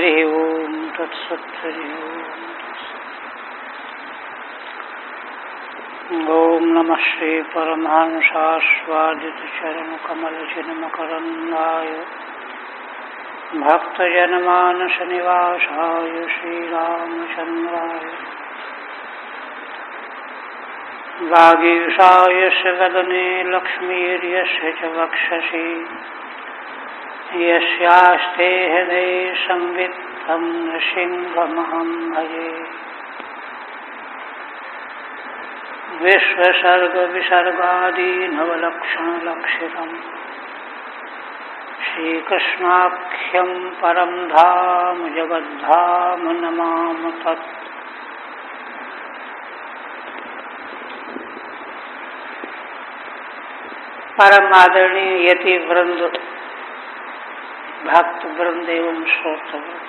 हरि ओम तत्सत्। हरि ओम नमः श्री परमहंसास्वादित चरण कमल चिन्मकरन्दाय भक्तजनमानस निवासाय श्रीरामचन्द्राय वागीशाय वदने लक्ष्मीर्यस्य च वक्षसि यस्यास्ते हृदये संवित्तं नृसिंहमहं भजे। विश्वसर्गविसर्गादीनवलक्षणलक्षितम् श्रीकृष्णाख्यं परं धाम जगद्धाम नमामि तत्। परम आदरणीय यति वृंद, भक्त वृंद एवं श्रोत वृंद,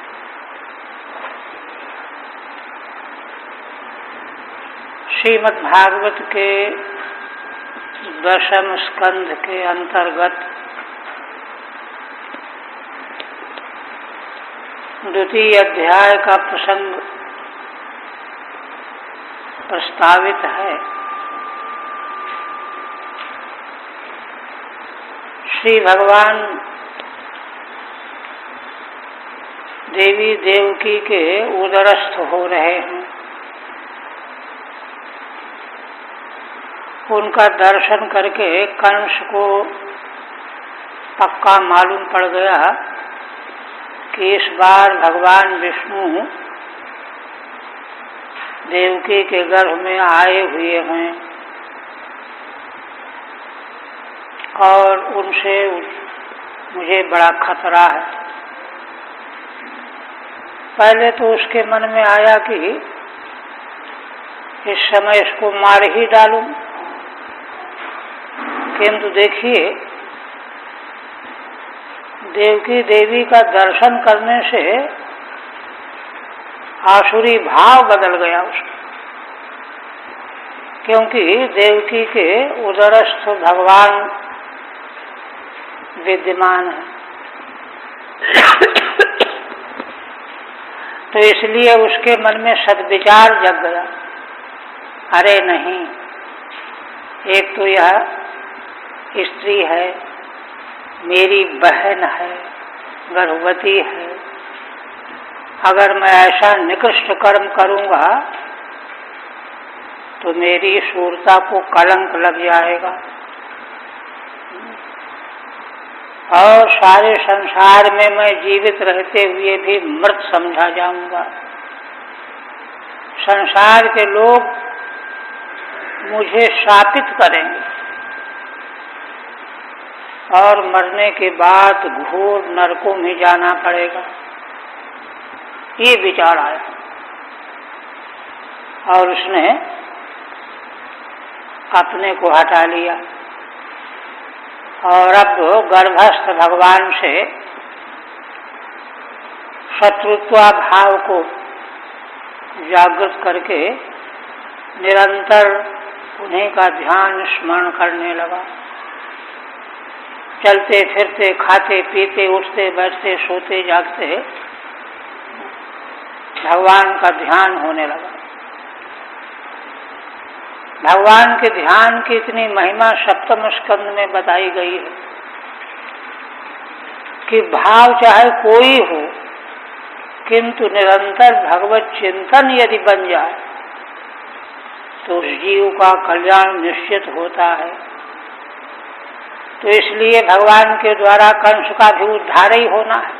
श्रीमद् भागवत के 10वें स्कंध के अंतर्गत द्वितीय अध्याय का प्रसंग प्रस्तावित है। श्री भगवान देवी देवकी के उदरस्थ हो रहे हैं। उनका दर्शन करके कंस को पक्का मालूम पड़ गया कि इस बार भगवान विष्णु देवकी के गर्भ में आए हुए हैं और उनसे मुझे बड़ा खतरा है। पहले तो उसके मन में आया कि इस समय इसको मार ही डालूं, किंतु देखिए देवकी देवी का दर्शन करने से आसुरी भाव बदल गया उसका, क्योंकि देवकी के उदरस्थ भगवान विद्यमान है। तो इसलिए उसके मन में सद्विचार जग गया, अरे नहीं, एक तो यह स्त्री है, मेरी बहन है, गर्भवती है, अगर मैं ऐसा निकृष्ट कर्म करूंगा तो मेरी शूरता को कलंक लग जाएगा और सारे संसार में मैं जीवित रहते हुए भी मृत समझा जाऊंगा। संसार के लोग मुझे शापित करेंगे और मरने के बाद घोर नरकों में जाना पड़ेगा। ये विचार आया और उसने अपने को हटा लिया और अब गर्भस्थ भगवान से शत्रुत्वा भाव को जागृत करके निरंतर उन्हीं का ध्यान स्मरण करने लगा। चलते फिरते, खाते पीते, उठते बैठते, सोते जागते भगवान का ध्यान होने लगा। भगवान के ध्यान की इतनी महिमा 7वें स्कंद में बताई गई है कि भाव चाहे कोई हो, किंतु निरंतर भगवत चिंतन यदि बन जाए तो उस जीव का कल्याण निश्चित होता है। तो इसलिए भगवान के द्वारा कंस का भी उद्धार ही होना है।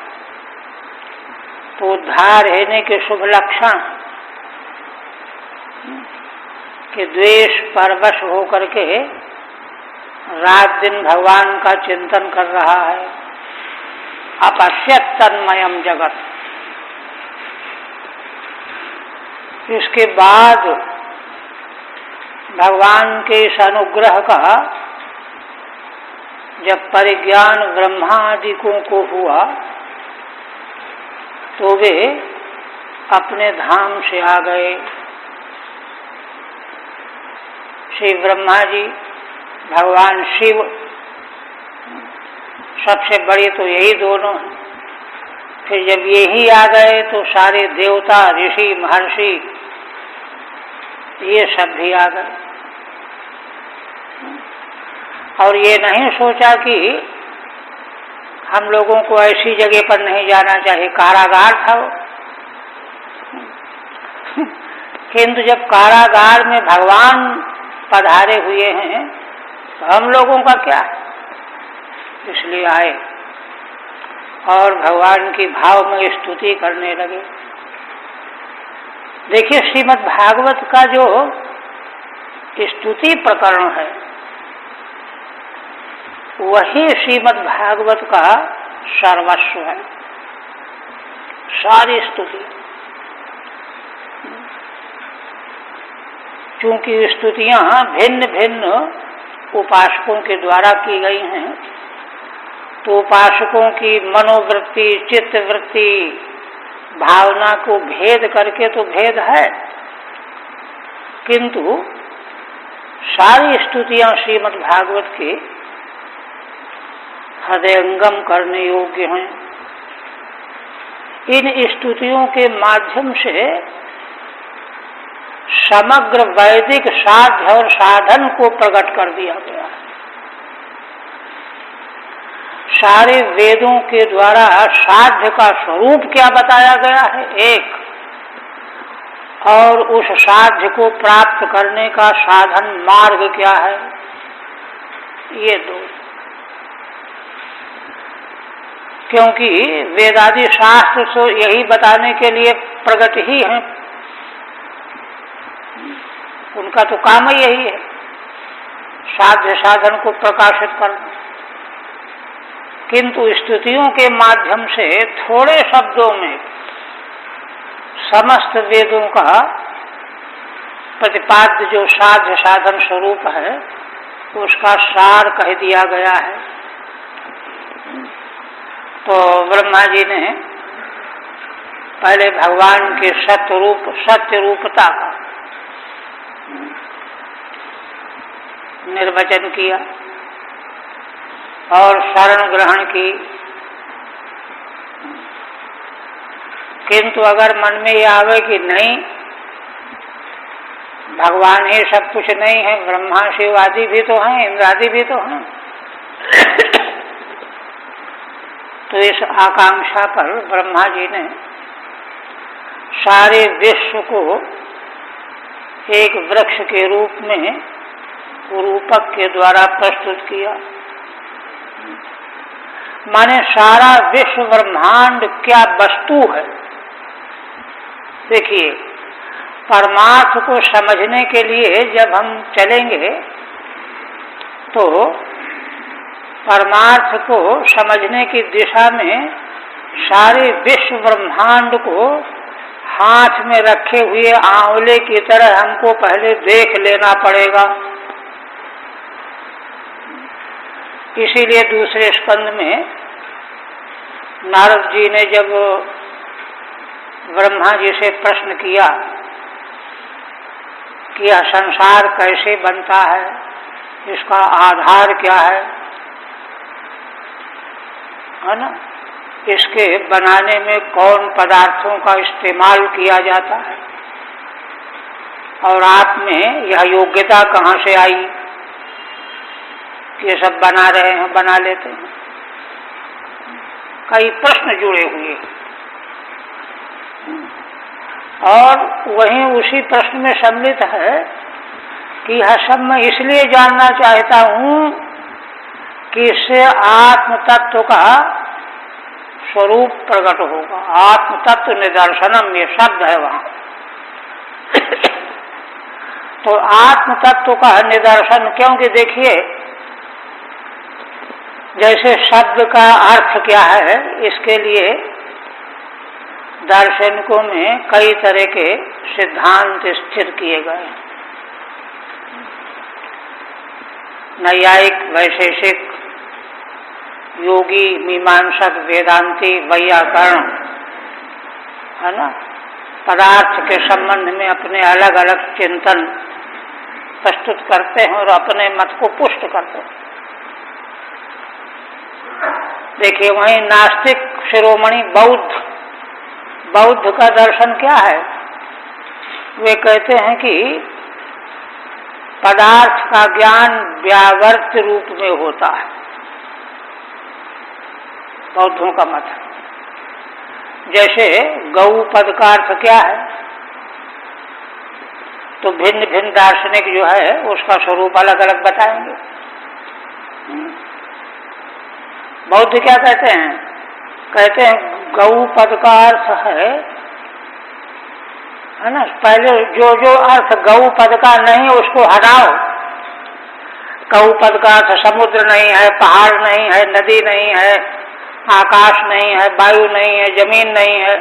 तो उद्धार होने के शुभ लक्षण कि द्वेष परवश होकर के रात दिन भगवान का चिंतन कर रहा है। अपश्यत तन्मयम जगत। इसके बाद भगवान के इस अनुग्रह का जब परिज्ञान ब्रह्मादिकों को हुआ तो वे अपने धाम से आ गए। श्री ब्रह्मा जी, भगवान शिव, सबसे बड़े तो यही दोनों हैं। फिर जब ये ही आ गए तो सारे देवता, ऋषि, महर्षि ये सब भी आ गए। और ये नहीं सोचा कि हम लोगों को ऐसी जगह पर नहीं जाना चाहिए, कारागार था वो। किंतु जब कारागार में भगवान पधारे हुए हैं तो हम लोगों का क्या, इसलिए आए और भगवान की भाव में स्तुति करने लगे। देखिए, श्रीमद् भागवत का जो स्तुति प्रकरण है वही श्रीमद् भागवत का सर्वस्व है, सारी स्तुति। क्योंकि स्तुतियां भिन्न भिन्न उपासकों के द्वारा की गई हैं, तो उपासकों की मनोवृत्ति, चित्तवृत्ति, भावना को भेद करके तो भेद है, किंतु सारी स्तुतियां श्रीमद् भागवत की हृदयंगम करने योग्य हैं। इन स्तुतियों के माध्यम से समग्र वैदिक साध्य और साधन को प्रकट कर दिया गया है। सारे वेदों के द्वारा साध्य का स्वरूप क्या बताया गया है एक, और उस साध्य को प्राप्त करने का साधन मार्ग क्या है, ये दो। क्योंकि वेदादि शास्त्र तो यही बताने के लिए प्रकट ही हैं, उनका तो काम ही यही है, साध्य साधन को प्रकाशित करना। किंतु स्तुतियों के माध्यम से थोड़े शब्दों में समस्त वेदों का प्रतिपाद्य जो साध्य साधन स्वरूप है उसका सार कह दिया गया है। तो ब्रह्मा जी ने पहले भगवान के सत्य रूपता का निर्वचन किया और शरण ग्रहण की। किंतु अगर मन में ये आवे कि नहीं, भगवान ही सब कुछ नहीं है, ब्रह्मा शिव आदि भी तो हैं, इंद्र आदि भी तो हैं, तो इस आकांक्षा पर ब्रह्मा जी ने सारे विश्व को एक वृक्ष के रूप में रूपक के द्वारा प्रस्तुत किया। माने सारा विश्व ब्रह्मांड क्या वस्तु है। देखिए, परमार्थ को समझने के लिए जब हम चलेंगे तो परमार्थ को समझने की दिशा में सारे विश्व ब्रह्मांड को हाथ में रखे हुए आंवले की तरह हमको पहले देख लेना पड़ेगा। इसीलिए दूसरे स्कंद में नारद जी ने जब ब्रह्मा जी से प्रश्न किया कि यह संसार कैसे बनता है, इसका आधार क्या है ना, इसके बनाने में कौन पदार्थों का इस्तेमाल किया जाता है और आप में यह योग्यता कहाँ से आई कि ये सब बना रहे हैं, बना लेते हैं। कई प्रश्न जुड़े हुए और वहीं उसी प्रश्न में सम्मिलित है कि यह सब मैं इसलिए जानना चाहता हूँ कि इससे आत्म तत्व का स्वरूप प्रकट होगा। आत्म तत्व निदर्शनम ये शब्द है वहां। तो आत्म तत्व का निदर्शन, क्योंकि देखिए जैसे शब्द का अर्थ क्या है, इसके लिए दार्शनिकों में कई तरह के सिद्धांत स्थिर किए गए। नैयायिक, वैशेषिक, योगी, मीमांसक, वेदांती, वैयाकरण, है ना, पदार्थ के संबंध में अपने अलग अलग चिंतन प्रस्तुत करते हैं और अपने मत को पुष्ट करते हैं। देखिए वहीं नास्तिक शिरोमणि बौद्ध बौद्ध का दर्शन क्या है? वे कहते हैं कि पदार्थ का ज्ञान व्यावर्त रूप में होता है। बौद्धों का मत है। जैसे गौ पद का अर्थ क्या है, तो भिन्न भिन्न दार्शनिक जो है उसका स्वरूप अलग अलग बताएंगे। बौद्ध क्या कहते हैं? कहते हैं गौ पद का अर्थ है ना, पहले जो जो अर्थ गौ पद का नहीं उसको हटाओ। गौ पद का अर्थ समुद्र नहीं है, पहाड़ नहीं है, नदी नहीं है, आकाश नहीं है, वायु नहीं है, जमीन नहीं है।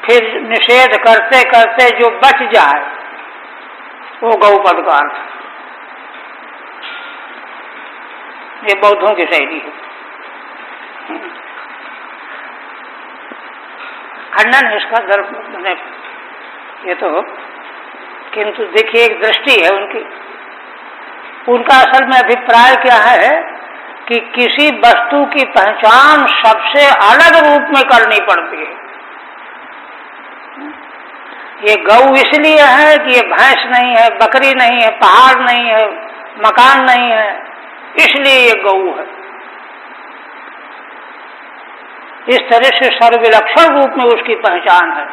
फिर निषेध करते करते जो बच जाए वो गौ पद का अर्थ। ये बौद्धों की शैली है। खंडन इसका दर्प ये तो, किंतु देखिए एक दृष्टि है उनकी। उनका असल में अभिप्राय क्या है कि किसी वस्तु की पहचान सबसे अलग रूप में करनी पड़ती है। ये गौ इसलिए है कि ये भैंस नहीं है, बकरी नहीं है, पहाड़ नहीं है, मकान नहीं है, इसलिए ये गौ है। इस तरह से सर्वविलक्षण रूप में उसकी पहचान है।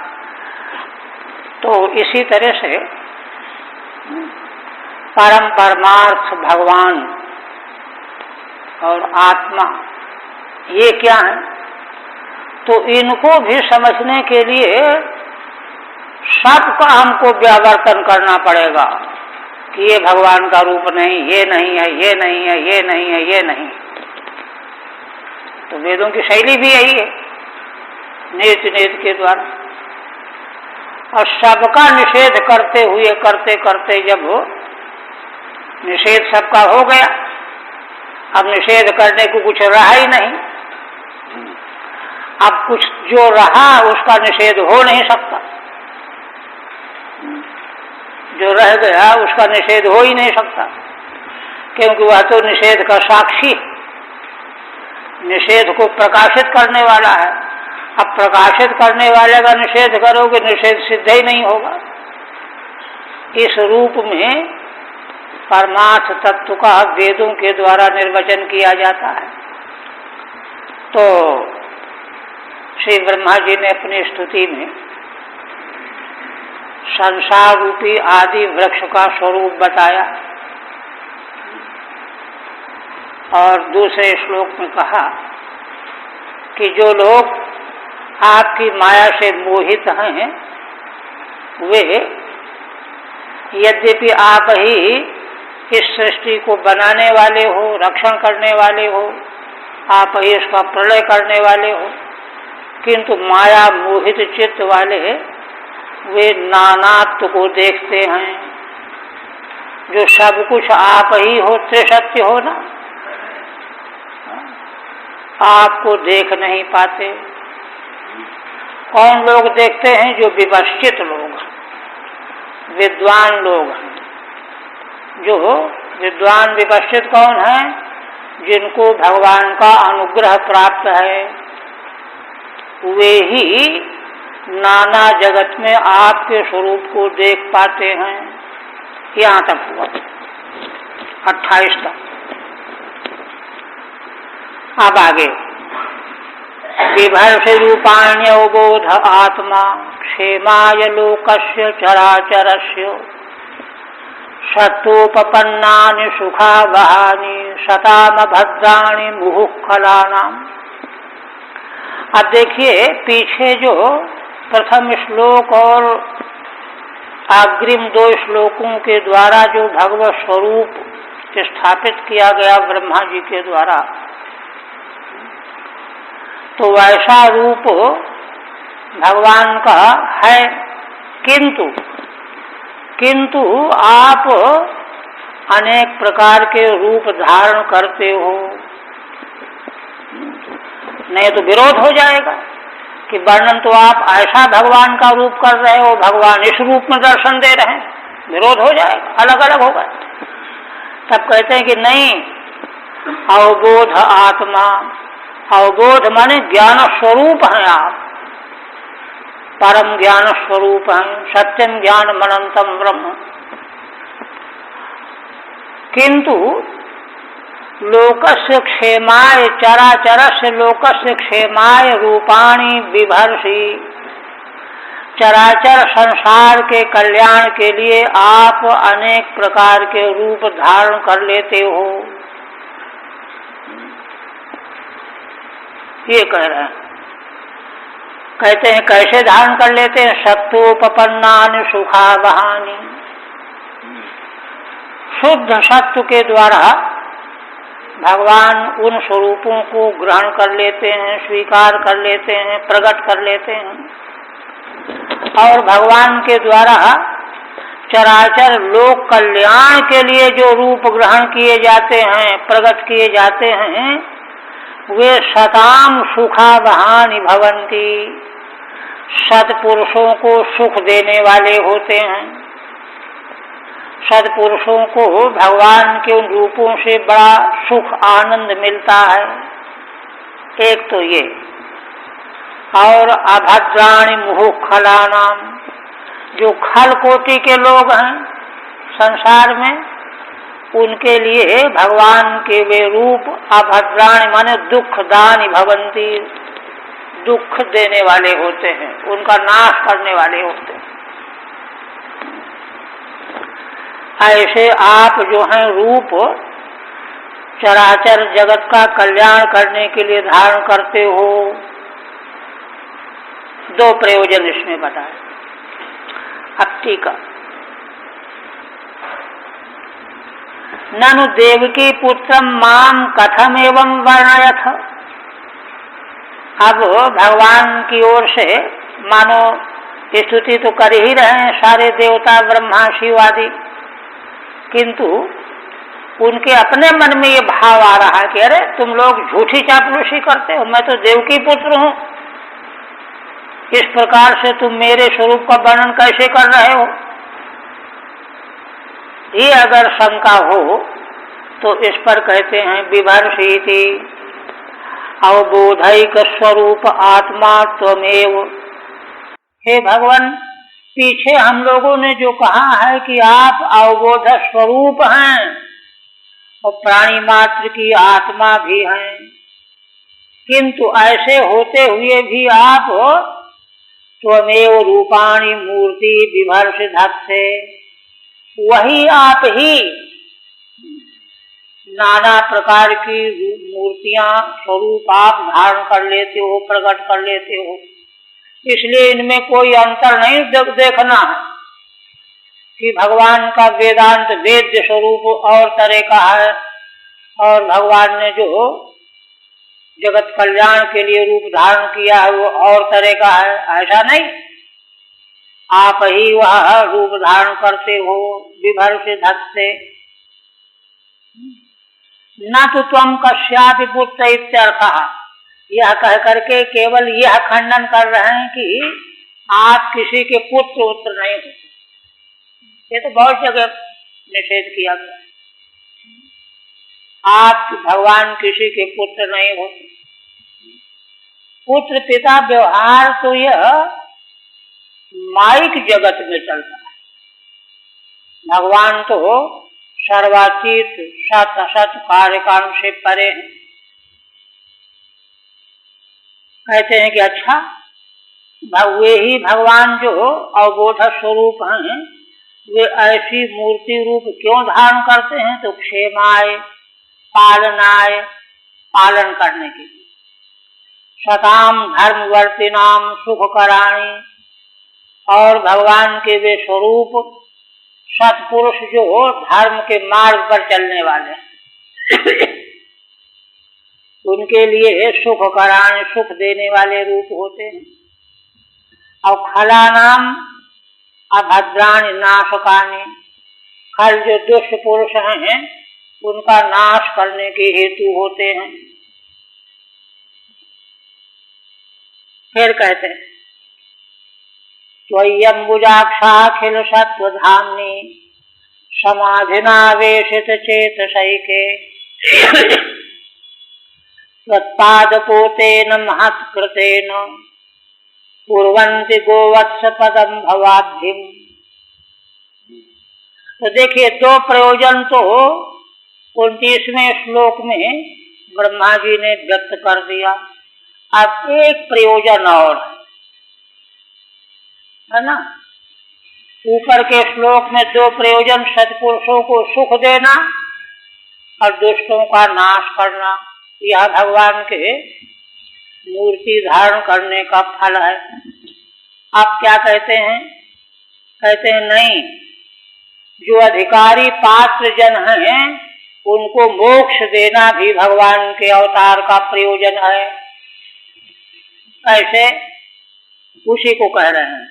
तो इसी तरह से परम परमार्थ भगवान और आत्मा ये क्या है, तो इनको भी समझने के लिए सबका हमको व्यावर्तन करना पड़ेगा कि ये भगवान का रूप नहीं, ये नहीं है, ये नहीं है, ये नहीं है, ये नहीं। तो वेदों की शैली भी यही है, नेत नेत के द्वारा। और सबका निषेध करते हुए करते करते जब निषेध सबका हो गया, अब निषेध करने को कुछ रहा ही नहीं। अब कुछ जो रहा उसका निषेध हो नहीं सकता, जो रह गया उसका निषेध हो ही नहीं सकता, क्योंकि वह तो निषेध का साक्षी, निषेध को प्रकाशित करने वाला है। अब प्रकाशित करने वाले का निषेध करोगे, निषेध सिद्ध ही नहीं होगा। इस रूप में परमार्थ तत्व का वेदों के द्वारा निर्वचन किया जाता है। तो श्री ब्रह्मा जी ने अपनी स्तुति में संसार रूपी आदि वृक्ष का स्वरूप बताया और दूसरे श्लोक में कहा कि जो लोग आपकी माया से मोहित हैं वे यद्यपि आप ही इस सृष्टि को बनाने वाले हो, रक्षण करने वाले हो, आप ही इसका प्रलय करने वाले हो, किंतु माया मोहित चित्त वाले वे नानात्व को देखते हैं। जो सब कुछ आप ही हो, त्रिसत्य हो ना, आपको देख नहीं पाते। कौन लोग देखते हैं? जो विपश्चित लोग, विद्वान लोग हैं। जो विद्वान विपश्चित कौन है? जिनको भगवान का अनुग्रह प्राप्त है, वे ही नाना जगत में आपके स्वरूप को देख पाते हैं। यहाँ तक हुआ 28 तक। अब आगे विभर्ष रूपाण्यवबोध आत्मा क्षेमाय लोकस्य चराचरस्य सत्वोपपन्नानि सुखावहानि सताम भद्राणि मुहुःखलानाम्। अब देखिए पीछे जो प्रथम श्लोक और अग्रिम 2 श्लोकों के द्वारा जो भगवत स्वरूप स्थापित किया गया ब्रह्मा जी के द्वारा, तो वैसा रूप भगवान का है, किंतु आप अनेक प्रकार के रूप धारण करते हो। नहीं तो विरोध हो जाएगा कि वर्णन तो आप ऐसा भगवान का रूप कर रहे हो, भगवान इस रूप में दर्शन दे रहे हैं, विरोध हो जाएगा, अलग अलग होगा। तब कहते हैं कि नहीं, अवबोध आत्मा, अवबोध माने ज्ञान स्वरूप हैं आप, परम ज्ञान स्वरूप हैं, सत्यम ज्ञान अनंतम ब्रह्म। किंतु लोकस्य क्षेमाय चराचरस्य लोकस्य क्षेमाय रूपाणि बिभर्षि, चराचर संसार के कल्याण के लिए आप अनेक प्रकार के रूप धारण कर लेते हो। ये कह रहे हैं। कहते हैं कैसे धारण कर लेते हैं? सत्वोपपन्नानि सुखावहानि, शुद्ध सत्व के द्वारा भगवान उन स्वरूपों को ग्रहण कर लेते हैं, स्वीकार कर लेते हैं, प्रकट कर लेते हैं, और भगवान के द्वारा चराचर लोक कल्याण के लिए जो रूप ग्रहण किए जाते हैं, प्रकट किए जाते हैं, वे सताम सुखावहानि भवन्ति, सत्पुरुषों को सुख देने वाले होते हैं। सत्पुरुषों को भगवान के उन रूपों से बड़ा सुख आनंद मिलता है। एक तो ये, और अभद्राणि मुहुखलानाम, जो खल कोटि के लोग हैं संसार में, उनके लिए भगवान के वे रूप अभद्राणि माने दुखदानि भवन्ति, दुख देने वाले होते हैं, उनका नाश करने वाले होते हैं। ऐसे आप जो हैं रूप चराचर जगत का कल्याण करने के लिए धारण करते हो। दो प्रयोजन इसमें बताए। अब टीका, ननु देवकी पुत्रम माम कथम एवं वर्णयथ। अब भगवान की ओर से मानो स्तुति तो कर ही रहे हैं सारे देवता ब्रह्मा शिव आदि, किंतु उनके अपने मन में ये भाव आ रहा है कि अरे तुम लोग झूठी चापलूसी करते हो, मैं तो देवकी पुत्र हूं, इस प्रकार से तुम मेरे स्वरूप का वर्णन कैसे कर रहे हो? ये अगर शंका हो तो इस पर कहते हैं बिभर्षीति अवबोधैक स्वरूप आत्मा त्वमेव। हे भगवान, पीछे हम लोगों ने जो कहा है कि आप अवबोध स्वरूप हैं और प्राणी मात्र की आत्मा भी हैं, किंतु ऐसे होते हुए भी आप त्वमेव रूपाणि मूर्ति बिभर्ष धत्ते, वही आप ही नाना प्रकार की मूर्तियां स्वरूप आप धारण कर लेते हो, प्रकट कर लेते हो। इसलिए इनमें कोई अंतर नहीं देखना है कि भगवान का वेदांत वेद्य स्वरूप और तरह का है और भगवान ने जो जगत कल्याण के लिए रूप धारण किया है वो और तरह का है, ऐसा नहीं। आप ही वह रूप धारण करते हो बिभर्ष धत्ते। न तो त्वं कस्यापि पुत्र इत्यर्थः, यह कह करके केवल यह खंडन कर रहे हैं कि आप किसी के पुत्र उत्तर नहीं होते। ये तो बहुत जगह निषेध किया गया, आप भगवान किसी के पुत्र नहीं होते। पुत्र पिता व्यवहार तो यह माइक जगत में चलता है, भगवान तो सर्वातीत सत असत कार्यकाल से परे हैं। कहते हैं कि अच्छा, वे ही भगवान जो अवबोध स्वरूप हैं, वे ऐसी मूर्ति रूप क्यों धारण करते हैं? तो क्षेमाय, पालनाय, पालन करने के लिए, सताम धर्मवर्तिनाम सुखकराणि, और भगवान के वे स्वरूप सत्पुरुष जो धर्म के मार्ग पर चलने वाले हैं उनके लिए सुखकराणि, सुख देने वाले रूप होते हैं। और खलानाम अभद्राणि नाशकानि, खल जो दुष्ट पुरुष हैं उनका नाश करने के हेतु होते हैं। फिर कहते हैं त्वय्यम्बुजाक्षाखिल सत्वधाम्नि समाधिनावेशित चेतसैके त्वत्पादपोतेन महत्कृतेन कुर्वन्ति गोवत्स पदम भवाब्धिम। तो देखिए, दो प्रयोजन तो 29वें श्लोक में ब्रह्मा जी ने व्यक्त कर दिया। अब एक प्रयोजन और है ना। ऊपर के श्लोक में दो प्रयोजन, सत्पुरुषों को सुख देना और दुष्टों का नाश करना, यह भगवान के मूर्ति धारण करने का फल है। आप क्या कहते हैं? कहते हैं नहीं, जो अधिकारी पात्र जन हैं उनको मोक्ष देना भी भगवान के अवतार का प्रयोजन है। ऐसे उसी को कह रहे हैं।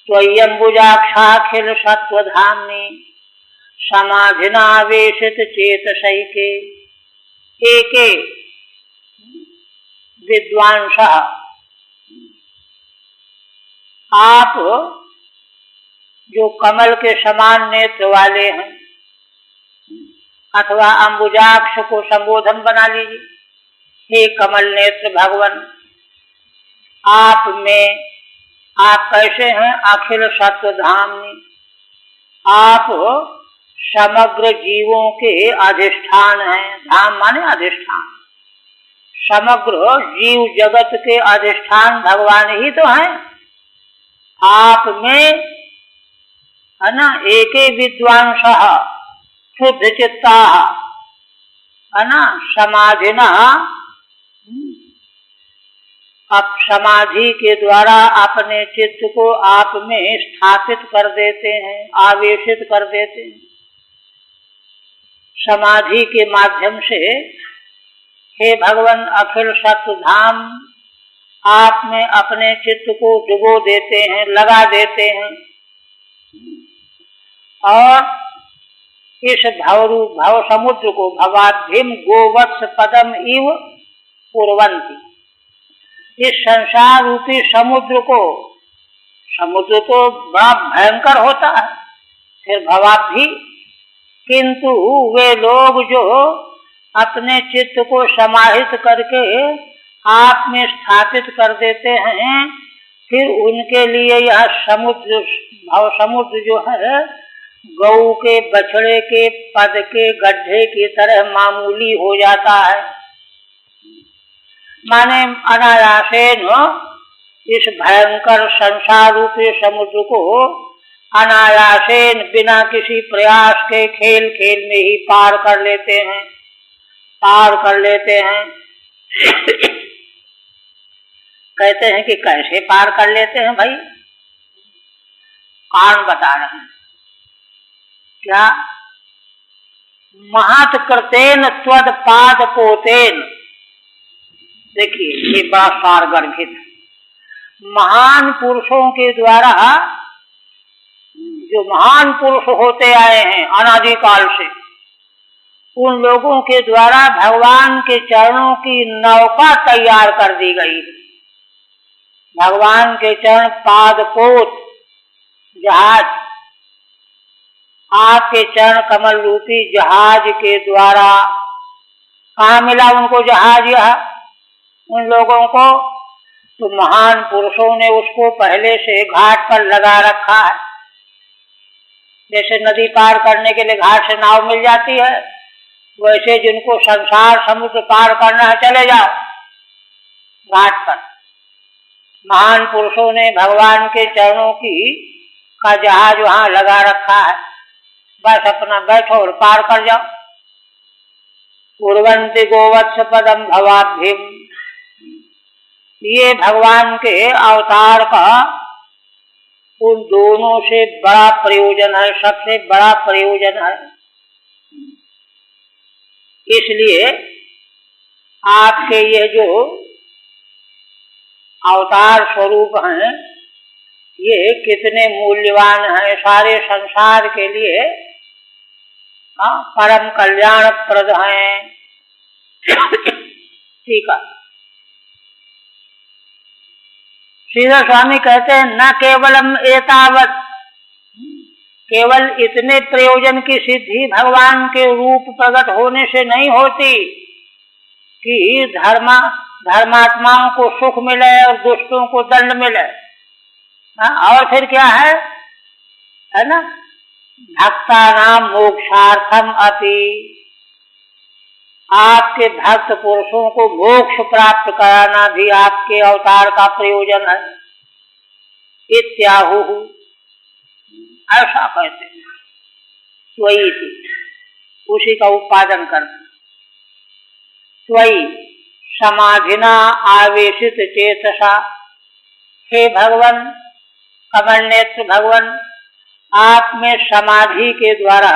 त्वय्यम्बुजाक्षाखिल सत्वधाम्नि समाधिनावेशित चेतसैके एके विद्वांसः। आप जो कमल के समान नेत्र वाले हैं, अथवा अंबुजाक्ष को संबोधन बना लीजिए, हे कमल नेत्र भगवान, आप में, आप कैसे हैं? अखिल सत्वधाम्नि, आप समग्र जीवों के अधिष्ठान हैं। धाम माने अधिष्ठान, समग्र जीव जगत के अधिष्ठान भगवान ही तो हैं। आप में है ना, एके विद्वांसः शुद्ध चित्ताः, है ना, समाधिना, आप समाधि के द्वारा अपने चित्त को आप में स्थापित कर देते हैं, आवेशित कर देते हैं। समाधि के माध्यम से हे भगवान अखिल सत्व धाम, आप में अपने चित्त को डुबो देते हैं, लगा देते हैं। और इस भव समुद्र को भवाब्धिम गोवत्स पदम इव कुर्वन्ति, इस संसार रूपी समुद्र को, समुद्र तो बड़ा भयंकर होता है, फिर भवाब्धि, किंतु वे लोग जो अपने चित्त को समाहित करके आप में स्थापित कर देते हैं, फिर उनके लिए यह समुद्र, भव समुद्र जो है, गऊ के बछड़े के पद के गड्ढे की तरह मामूली हो जाता है। माने अनायासेन इस भयंकर संसार रूपी समुद्र को अनायासेन बिना किसी प्रयास के खेल खेल में ही पार कर लेते हैं, पार कर लेते हैं। कहते हैं कि कैसे पार कर लेते हैं भाई? कारण बता रहे हैं। क्या? महत् कृतेन त्वद पाद पोतेन। देखिए, ये बड़ा सारगर्भित। महान पुरुषों के द्वारा, जो महान पुरुष होते आए हैं अनादिकाल से, उन लोगों के द्वारा भगवान के चरणों की नौका तैयार कर दी गई। भगवान के चरण पाद पोत जहाज, आपके चरण कमल रूपी जहाज के द्वारा। कहाँ मिला उनको जहाज? यह उन लोगों को तो महान पुरुषों ने उसको पहले से घाट पर लगा रखा है। जैसे नदी पार करने के लिए घाट से नाव मिल जाती है, वैसे जिनको संसार समुद्र पार करना है, चले जाओ घाट पर। महान पुरुषों ने भगवान के चरणों का जहाज वहां लगा रखा है, बस अपना बैठो और पार कर जाओ। कुर्वन्ति गोवत्स पदम भवाब्धिम, ये भगवान के अवतार का उन दोनों से बड़ा प्रयोजन है, सबसे बड़ा प्रयोजन है। इसलिए आपके ये जो अवतार स्वरूप हैं, ये कितने मूल्यवान हैं, सारे संसार के लिए परम कल्याण प्रद हैं। ठीक है। श्रीधर स्वामी कहते हैं, न केवलम एतावत, केवल इतने प्रयोजन की सिद्धि भगवान के रूप प्रकट होने से नहीं होती कि धर्मात्माओं को सुख मिले और दुष्टों को दंड मिले। और फिर क्या है ना, भक्तानां मोक्षार्थम अपि, आपके भक्त पुरुषों को मोक्ष प्राप्त कराना भी आपके अवतार का प्रयोजन है। इत्याहु, ऐसा कहते हैं। त्वयि, उसी का उत्पादन करते। त्वयि समाधिना आवेशित चेतसा, हे भगवन, कमल नेत्र भगवन, आप में समाधि के द्वारा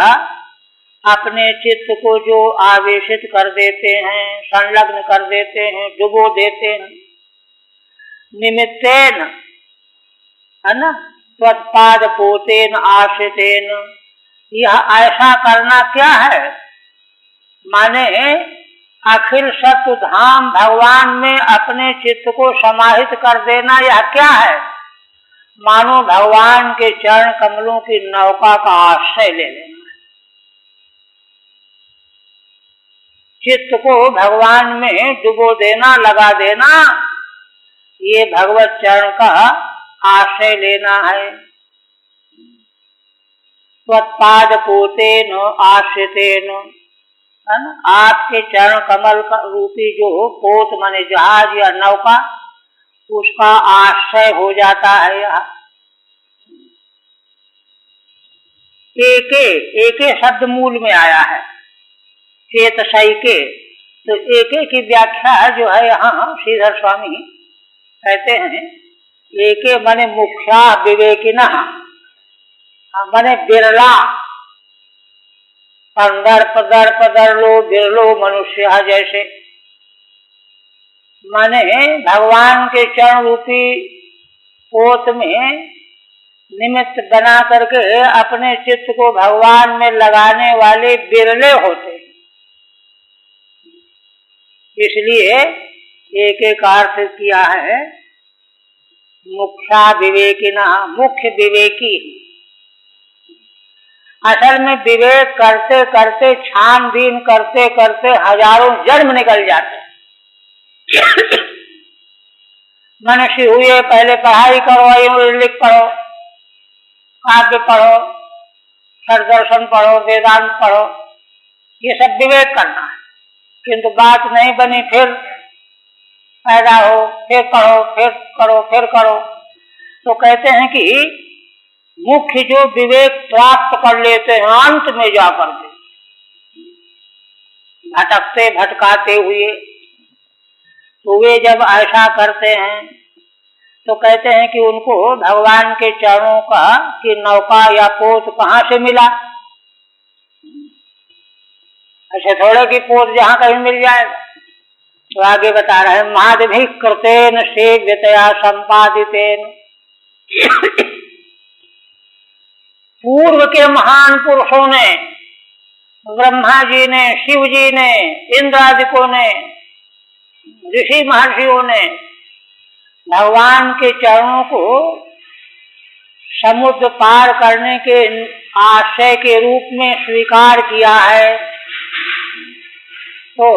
अपने चित्त को जो आवेशित कर देते हैं, संलग्न कर देते हैं, डुबो देते हैं, निमित्तेन, है ना, त्वत्पाद पोतेन आश्रितेन, यह ऐसा करना क्या है? माने अखिल सत्य धाम भगवान में अपने चित्त को समाहित कर देना, यह क्या है? मानो भगवान के चरण कमलों की नौका का आश्रय ले लेना, चित्त को भगवान में डुबो देना, लगा देना, ये भगवत चरण का आश्रय लेना है। त्वत्पाद पोतेन आश्रितेन, आपके चरण कमल का रूपी जो पोत माने जहाज या नौका, उसका आश्रय हो जाता है। यह एके शब्द मूल में आया है, चेतसैके, तो एके की व्याख्या जो है यहाँ श्रीधर स्वामी कहते हैं, एके माने मुख्या विवेकिना, माने बिरला, दर्पदर्लो बिरलो मनुष्य जैसे, माने भगवान के चरण रूपी पोत में निमित्त बना करके अपने चित्त को भगवान में लगाने वाले बिरले होते हैं। इसलिए एक एक अर्थ किया है मुख्या विवेकिना, मुख्य विवेकी। असल में विवेक करते करते, छानबीन करते करते हजारों जन्म निकल जाते। मनुष्य हुए पहले पढ़ाई करो, लिख पढ़ो, काव्य पढ़ो, दर्शन पढ़ो, वेदांत पढ़ो, ये सब विवेक करना है। किंतु बात नहीं बनी, फिर पैदा हो, फिर पढ़ो, फिर करो, फिर करो। तो कहते हैं कि मुख्य जो विवेक प्राप्त कर लेते हैं अंत में जाकर के, भटकते भटकाते हुए, तो वे जब ऐसा करते हैं तो कहते हैं कि उनको भगवान के चरणों का कि नौका या पोत कहाँ से मिला। ऐसे थोड़े की पोत जहाँ कहीं मिल जाएगा। तो आगे बता रहे हैं, माधवी कृतेन सेव्यतया संपादितेन, पूर्व के महान पुरुषों ने, ब्रह्मा जी ने, शिव जी ने, इंद्रादिकों ने, ऋषि महर्षियों ने भगवान के चरणों को समुद्र पार करने के आश्रय के रूप में स्वीकार किया है। तो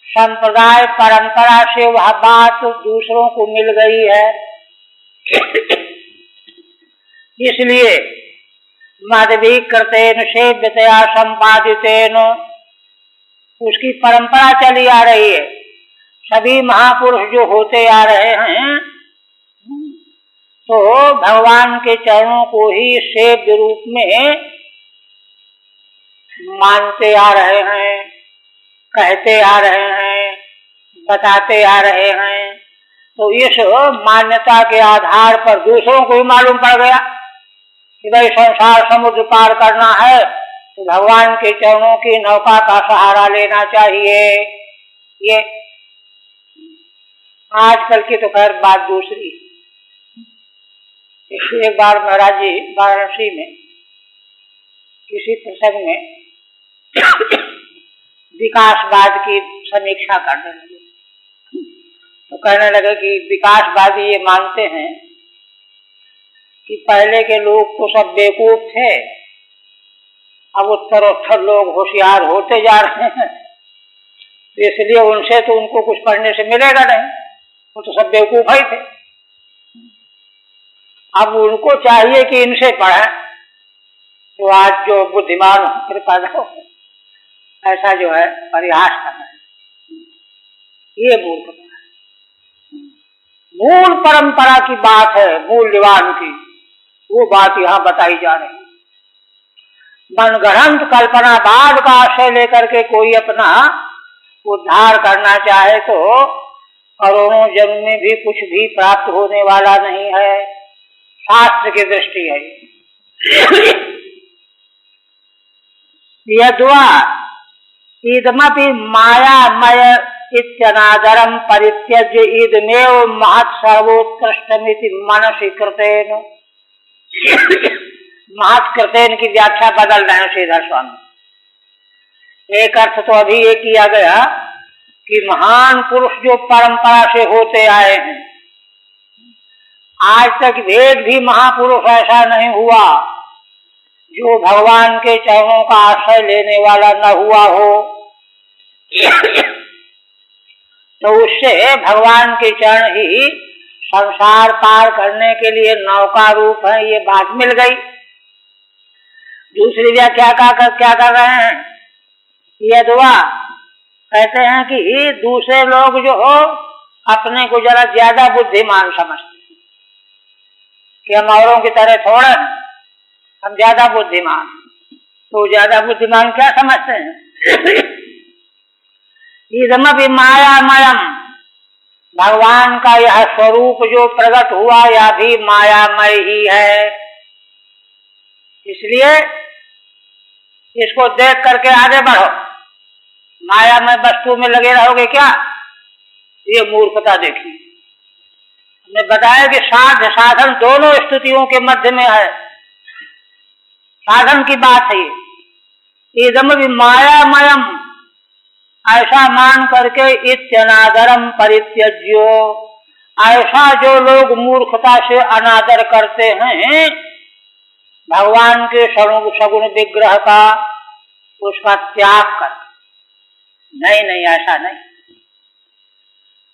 संप्रदाय परंपरा से वह बात दूसरों को मिल गई है। इसलिए माधवी कृतेन सेव्यतया संपादितेन, उसकी परंपरा चली आ रही है। सभी महापुरुष जो होते आ रहे हैं तो भगवान के चरणों को ही सेव्य रूप में मानते आ रहे हैं, कहते आ रहे हैं, बताते आ रहे हैं। तो इस मान्यता के आधार पर दूसरों को भी मालूम पड़ गया कि भाई संसार समुद्र पार करना है तो भगवान के चरणों की नौका का सहारा लेना चाहिए। ये आजकल की तो खैर बात दूसरी। एक बार महाराज जी वाराणसी में किसी प्रसंग में विकासवाद की समीक्षा करने लगे, तो कहने लगे कि विकासवादी ये मानते हैं कि पहले के लोग तो सब बेवकूफ थे, अब उत्तरोत्तर लोग होशियार होते जा रहे हैं, इसलिए उनसे तो उनको कुछ पढ़ने से मिलेगा नहीं, वो तो सब बेवकूफ ही थे। अब उनको चाहिए कि इनसे पढ़ें, तो आज जो बुद्धिमान होकर पैदा हो ऐसा जो है परिहास करना है, ये मूर्खता है। मूल परंपरा की बात है, मूल्यवान की, वो बात यहाँ बताई जा रही है। मनगढ़ंत कल्पनावाद का आश्रय लेकर के कोई अपना उद्धार करना चाहे तो करोड़ों जन्म में भी कुछ भी प्राप्त होने वाला नहीं है, शास्त्र की दृष्टि है। यद्वा इदमपि मायामय इत्यनादरम परित्यज्य इदमेव महत् सर्वोत्कृष्टमिति मनसि कृतेन। महत् कृतेन की व्याख्या बदल रहे हैं श्रीधर स्वामी। एक अर्थ तो अभी ये किया गया कि महान पुरुष जो परंपरा से होते आए हैं, आज तक एक भी महापुरुष ऐसा नहीं हुआ जो भगवान के चरणों का आश्रय लेने वाला न हुआ हो। तो उससे भगवान के चरण ही संसार पार करने के लिए नौका रूप है, ये बात मिल गई। दूसरी व्याख्या क्या कर रहे हैं, ये दुआ कहते हैं कि दूसरे लोग जो हो अपने को जरा ज्यादा बुद्धिमान समझते हैं कि हम औरों की तरह थोड़ा, हम ज्यादा बुद्धिमान। तो ज्यादा बुद्धिमान क्या समझते हैं? इदमपि मायामयम, भगवान का यह स्वरूप जो प्रकट हुआ यह भी मायामय ही है, इसलिए इसको देख करके आगे बढ़ो। मायामय वस्तु में लगे रहोगे क्या? ये मूर्खता देखिए। हमने बताया कि साध्य साधन दोनों स्थितियों के मध्य में है, साधन की बात है। इदम भी मायामयम ऐसा मान करके इत्यनादरम परित्यज्यो, ऐसा जो लोग मूर्खता से अनादर करते हैं भगवान के सगुण विग्रह का, उसका त्याग कर। नहीं ऐसा नहीं।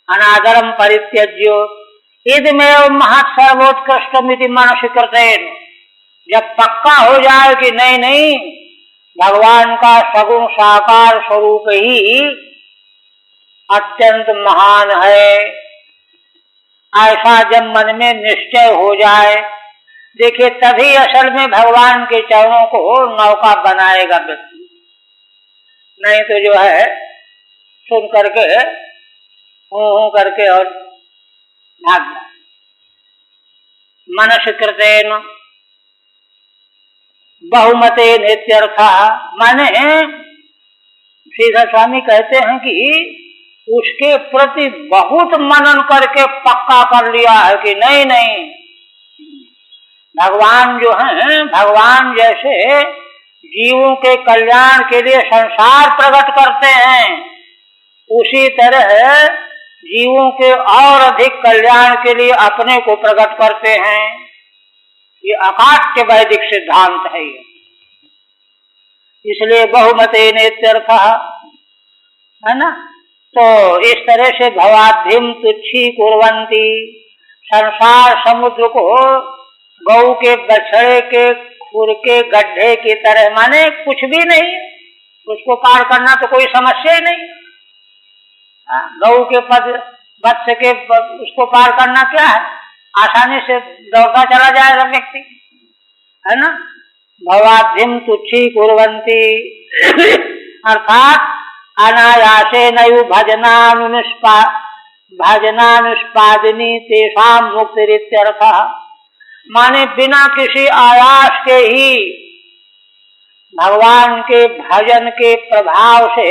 अनादरम परित्यज्यो इदमेव महत् सर्वोत्कृष्टमिति मनसि कृतेन, जब पक्का हो जाए कि नहीं भगवान का सगुण साकार स्वरूप ही अत्यंत महान है, ऐसा जब मन में निश्चय हो जाए, देखिए तभी असल में भगवान के चरणों को नौका बनाएगा व्यक्ति। नहीं तो जो है सुन करके हूं करके और भाग जाए। मनस कृतेन बहुमते नित्यर्थ, माने श्रीधर स्वामी कहते हैं कि उसके प्रति बहुत मनन करके पक्का कर लिया है कि नहीं भगवान जो हैं, भगवान जैसे जीवों के कल्याण के लिए संसार प्रकट करते हैं, उसी तरह जीवों के और अधिक कल्याण के लिए अपने को प्रकट करते हैं। ये अकाट्य वैदिक सिद्धांत है ये। इसलिए बहुमते नेत्यर्थ है ना। तो इस तरह से भवाद्धिम तुच्छी कुर्वन्ति, संसार समुद्र को गौ के बछड़े के खुर के गड्ढे की तरह, माने कुछ भी नहीं, उसको पार करना तो कोई समस्या ही नहीं। गौ के वत्स के उसको पार करना क्या है, आसानी से दौड़ता चला जाएगा व्यक्ति, है ना। भवाद्धिम तुच्छी कुर्वन्ति अर्थात अनायासे नयु भजनानुष्पादिनी तेषां मुक्तिरित्यर्थः, माने बिना किसी आयास के ही भगवान के भजन के प्रभाव से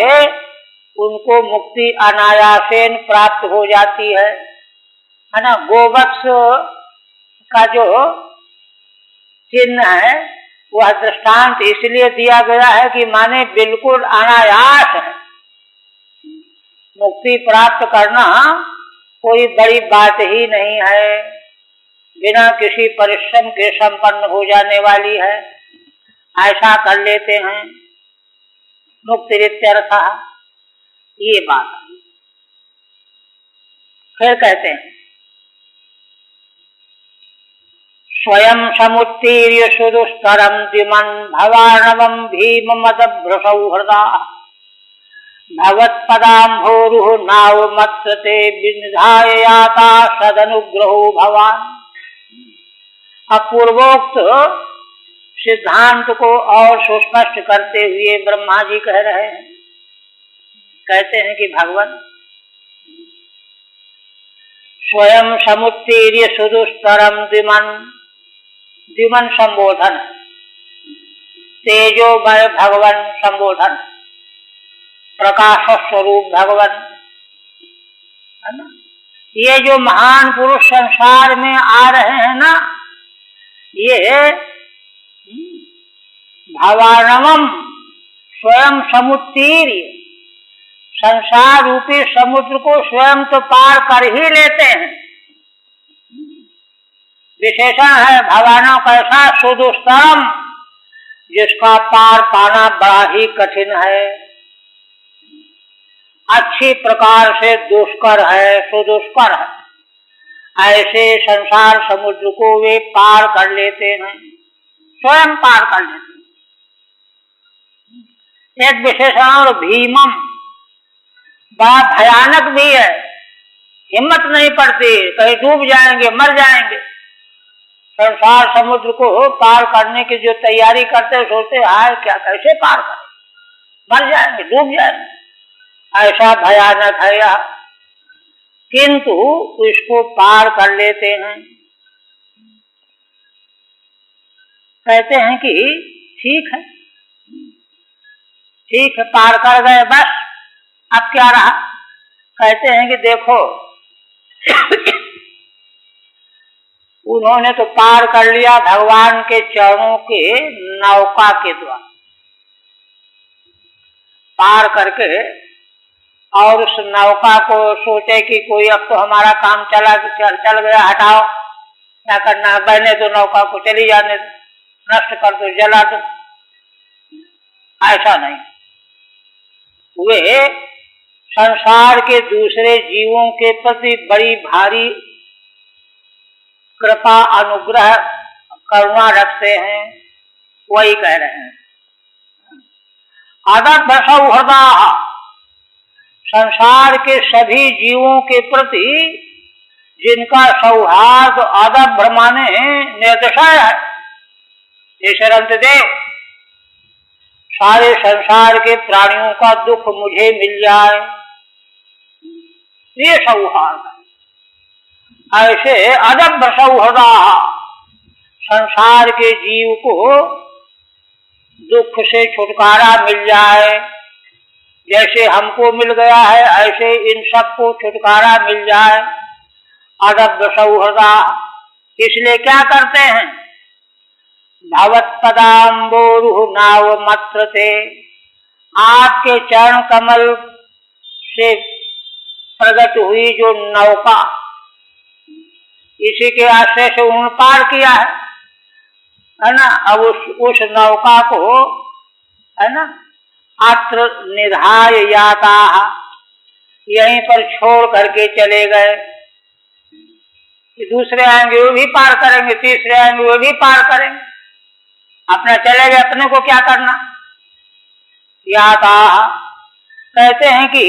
उनको मुक्ति अनायासेन प्राप्त हो जाती है ना। गोवत्स का जो चिन्ह है वह दृष्टांत इसलिए दिया गया है कि माने बिल्कुल अनायास है, मुक्ति प्राप्त करना कोई बड़ी बात ही नहीं है, बिना किसी परिश्रम के संपन्न हो जाने वाली है, ऐसा कर लेते हैं। मुक्तिरित्यर्थः ये बात है। फिर कहते हैं स्वयं समुत्तीर्य सुदुस्तरम द्विमन भवानवम भीममदभ्रसौ हृदा भगवत्पदाम्भोरुह नावमत्र ते विनिधाय याता सदनुग्रहो भवान। अपूर्वोक्त सिद्धांत को और सुस्पष्ट करते हुए ब्रह्मा जी कह रहे हैं, कहते हैं कि भगवान स्वयं समुत्तीर्य सुदुस्तरम द्विमन, द्विमन संबोधन, तेजोमय भगवान संबोधन, प्रकाश स्वरूप भगवान, है ना। ये जो महान पुरुष संसार में आ रहे हैं ना, ये भवानवम स्वयं समुत्तीर्य, संसार रूपी समुद्र को स्वयं तो पार कर ही लेते हैं। विशेषण है भवानव कैसा, सुदुस्तरम, जिसका पार पाना बड़ा ही कठिन है, अच्छी प्रकार से दुष्कर है, सुदुष्कर है। ऐसे संसार समुद्र को वे पार कर लेते हैं, स्वयं पार कर लेते हैं। एक विशेषण और भीमम, बड़ा भयानक भी है, हिम्मत नहीं पड़ती, कहीं डूब जाएंगे, मर जाएंगे। संसार समुद्र को पार करने की जो तैयारी करते, सोचते हाय क्या कैसे पार करें, मर जाएंगे, डूब जाएंगे, ऐसा भयानक है यह, किंतु इसको पार कर लेते हैं। कहते हैं कि ठीक है, ठीक है, पार कर गए, बस अब क्या रहा। कहते हैं कि देखो उन्होंने तो पार कर लिया भगवान के चरणों के नौका के द्वारा, पार करके, और उस नौका को सोचे कि कोई अब तो हमारा काम चल गया, हटाओ, क्या करना है, बहने दो नौका को, चली जाने दो, नष्ट कर दो, जला दो। ऐसा नहीं, वे संसार के दूसरे जीवों के प्रति बड़ी भारी कृपा, अनुग्रह, करुणा रखते हैं। वही कह रहे हैं अदभ सौहृदा, संसार के सभी जीवों के प्रति जिनका सौहार्द अदभ माने निर्दशय है। ईश्वर अंतदेव, सारे संसार के प्राणियों का दुख मुझे मिल जाए, ये सौहार्द है। ऐसे अदभ सौहृदा, संसार के जीव को दुख से छुटकारा मिल जाए, जैसे हमको मिल गया है ऐसे इन सबको छुटकारा मिल जाए। अदभ सौहृदा, इसलिए क्या करते हैं, भगवत्पदाम्बोरुह नावमत्रते, आपके चरण कमल से प्रकट हुई जो नौका, इसी के आश्रय से उन्होंने पार किया है ना। अब उस नौका को, है ना, अत्र निधाय याता, यहीं पर छोड़ करके चले गए। दूसरे आएंगे वो भी पार करेंगे, तीसरे आएंगे वो भी पार करेंगे, अपना चले गए, अपने को क्या करना। याता, कहते हैं कि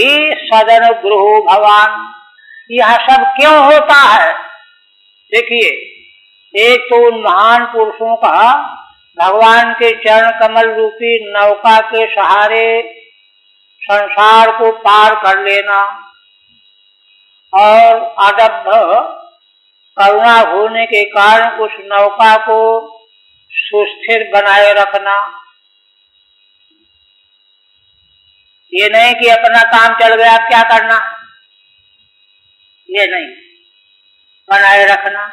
सदनुग्रहो भवान, यह सब क्यों होता है। देखिए, एक तो उन महान पुरुषों का भगवान के चरण कमल रूपी नौका के सहारे संसार को पार कर लेना, और अदभ करुणा होने के कारण उस नौका को सुस्थिर बनाए रखना। ये नहीं कि अपना काम चल गया क्या करना, ये नहीं, बनाए रखना।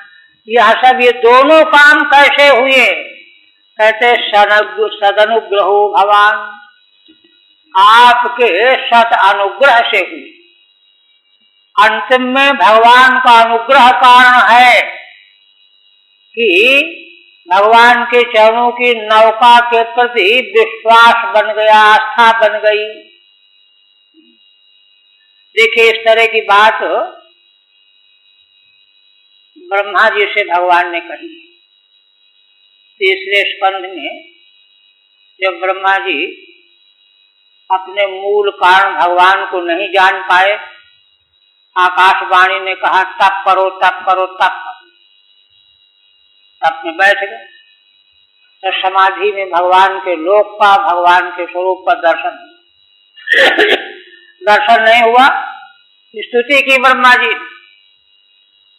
यह सब, ये दोनों काम कैसे हुए, कहते सदनुग्रहो भवान, आपके सत अनुग्रह से हुई। अंतिम में भगवान का अनुग्रह कारण है कि भगवान के चरणों की नौका के प्रति विश्वास बन गया, आस्था बन गई। देखिए, इस तरह की बात ब्रह्मा जी से भगवान ने कही। तीसरे स्कंध में जब ब्रह्मा जी अपने मूल कारण भगवान को नहीं जान पाए, आकाशवाणी ने कहा तप करो तप करो तप। तप में बैठ गए तो समाधि में भगवान के लोक का, भगवान के स्वरूप का दर्शन दर्शन नहीं हुआ। स्तुति की ब्रह्मा जी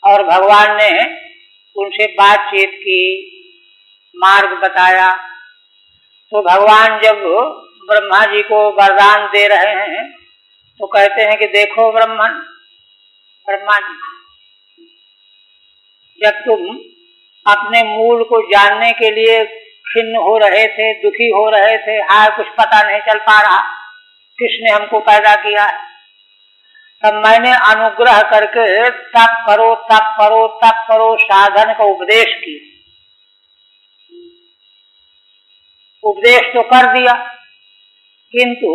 और भगवान ने उनसे बातचीत की, मार्ग बताया। तो भगवान जब ब्रह्मा जी को वरदान दे रहे हैं तो कहते हैं कि देखो ब्रह्मा जी, जब तुम अपने मूल को जानने के लिए खिन्न हो रहे थे, दुखी हो रहे थे, हाय कुछ पता नहीं चल पा रहा किसने हमको पैदा किया है, तब मैंने अनुग्रह करके तप करो तप करो तप करो साधन का उपदेश किया। उपदेश तो कर दिया, किंतु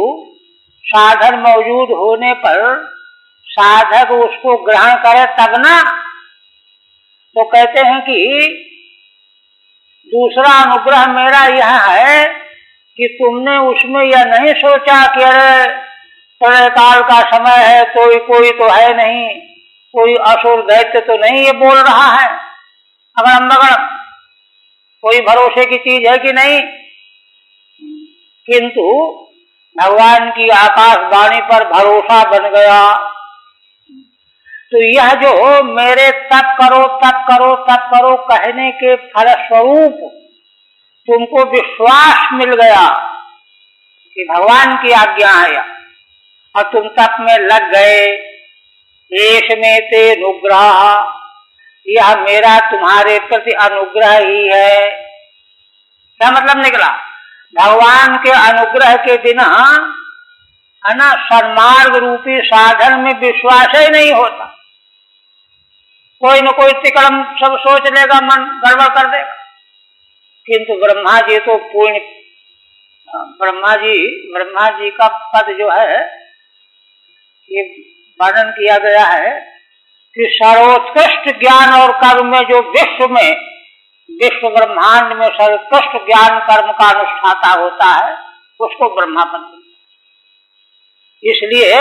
साधन मौजूद होने पर साधक उसको ग्रहण करे तब ना। तो कहते हैं कि दूसरा अनुग्रह मेरा यह है कि तुमने उसमें यह नहीं सोचा कि अरे प्रलय काल का समय है, कोई तो है नहीं, कोई असुर दैत्य तो नहीं ये बोल रहा है, अगड़म बगड़म, कोई भरोसे की चीज है कि नहीं। किंतु भगवान की आकाशवाणी पर भरोसा बन गया। तो यह जो मेरे तप करो तप करो तप करो कहने के फलस्वरूप तुमको विश्वास मिल गया कि भगवान की आज्ञा है और तुम तप में लग गए। एष में ते अनुग्रह, यह मेरा तुम्हारे प्रति अनुग्रह ही है। क्या मतलब निकला? भगवान के अनुग्रह के बिना है ना सन्मार्ग रूपी साधन में विश्वास ही नहीं होता। कोई न कोई तिकड़म सब सोच लेगा, मन गड़बड़ कर देगा। किंतु ब्रह्मा जी तो पूर्ण, ब्रह्मा जी का पद जो है ये वर्णन किया गया है कि सर्वोत्कृष्ट ज्ञान और कर्म में जो विश्व ब्रह्मांड में सर्वोत्कृष्ट ज्ञान कर्म का अनुष्ठाता होता है उसको ब्रह्मा पद मिलता है। इसलिए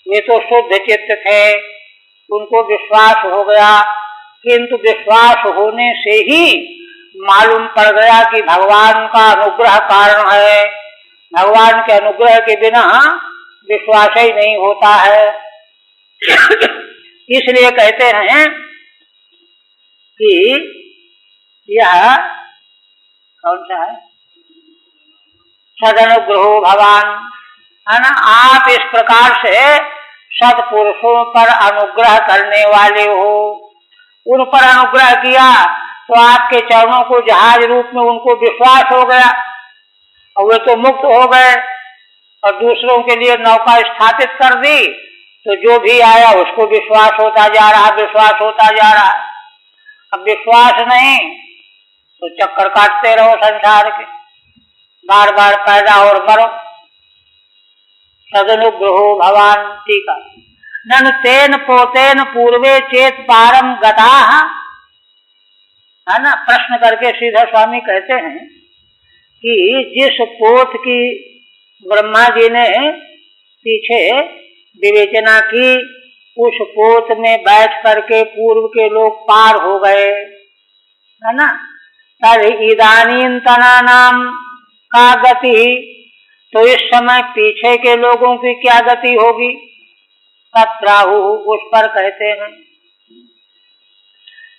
वे तो शुद्ध चित्त थे, उनको विश्वास हो गया, किंतु विश्वास होने से ही मालूम पड़ गया कि भगवान का अनुग्रह कारण है। भगवान के अनुग्रह के बिना विश्वास ही नहीं होता है। इसलिए कहते हैं कि यह कौन सा है, सदनुग्रहो भगवान, है ना। आप इस प्रकार से सत्पुरुषों पर अनुग्रह करने वाले हो, उन पर अनुग्रह किया तो आपके चरणों को जहाज रूप में उनको विश्वास हो गया और वे तो मुक्त हो गए और दूसरों के लिए नौका स्थापित कर दी। तो जो भी आया उसको विश्वास होता जा रहा, विश्वास होता जा रहा। अब विश्वास नहीं तो चक्कर काटते रहो संसार के, बार बार पैदा और मरो। सदनुग्रहो भगवान टीका ननु तेन पोतेन पूर्वे चेत पारम गताः, है ना। प्रश्न करके सीधा स्वामी कहते हैं कि जिस पोत की ब्रह्मा जी ने पीछे विवेचना की, उस पोत में बैठ करके पूर्व के लोग पार हो गए, है ना। तद इदानींतना नाम का गति, तो इस समय पीछे के लोगों की क्या गति होगी। तत्राहु, उस पर कहते हैं,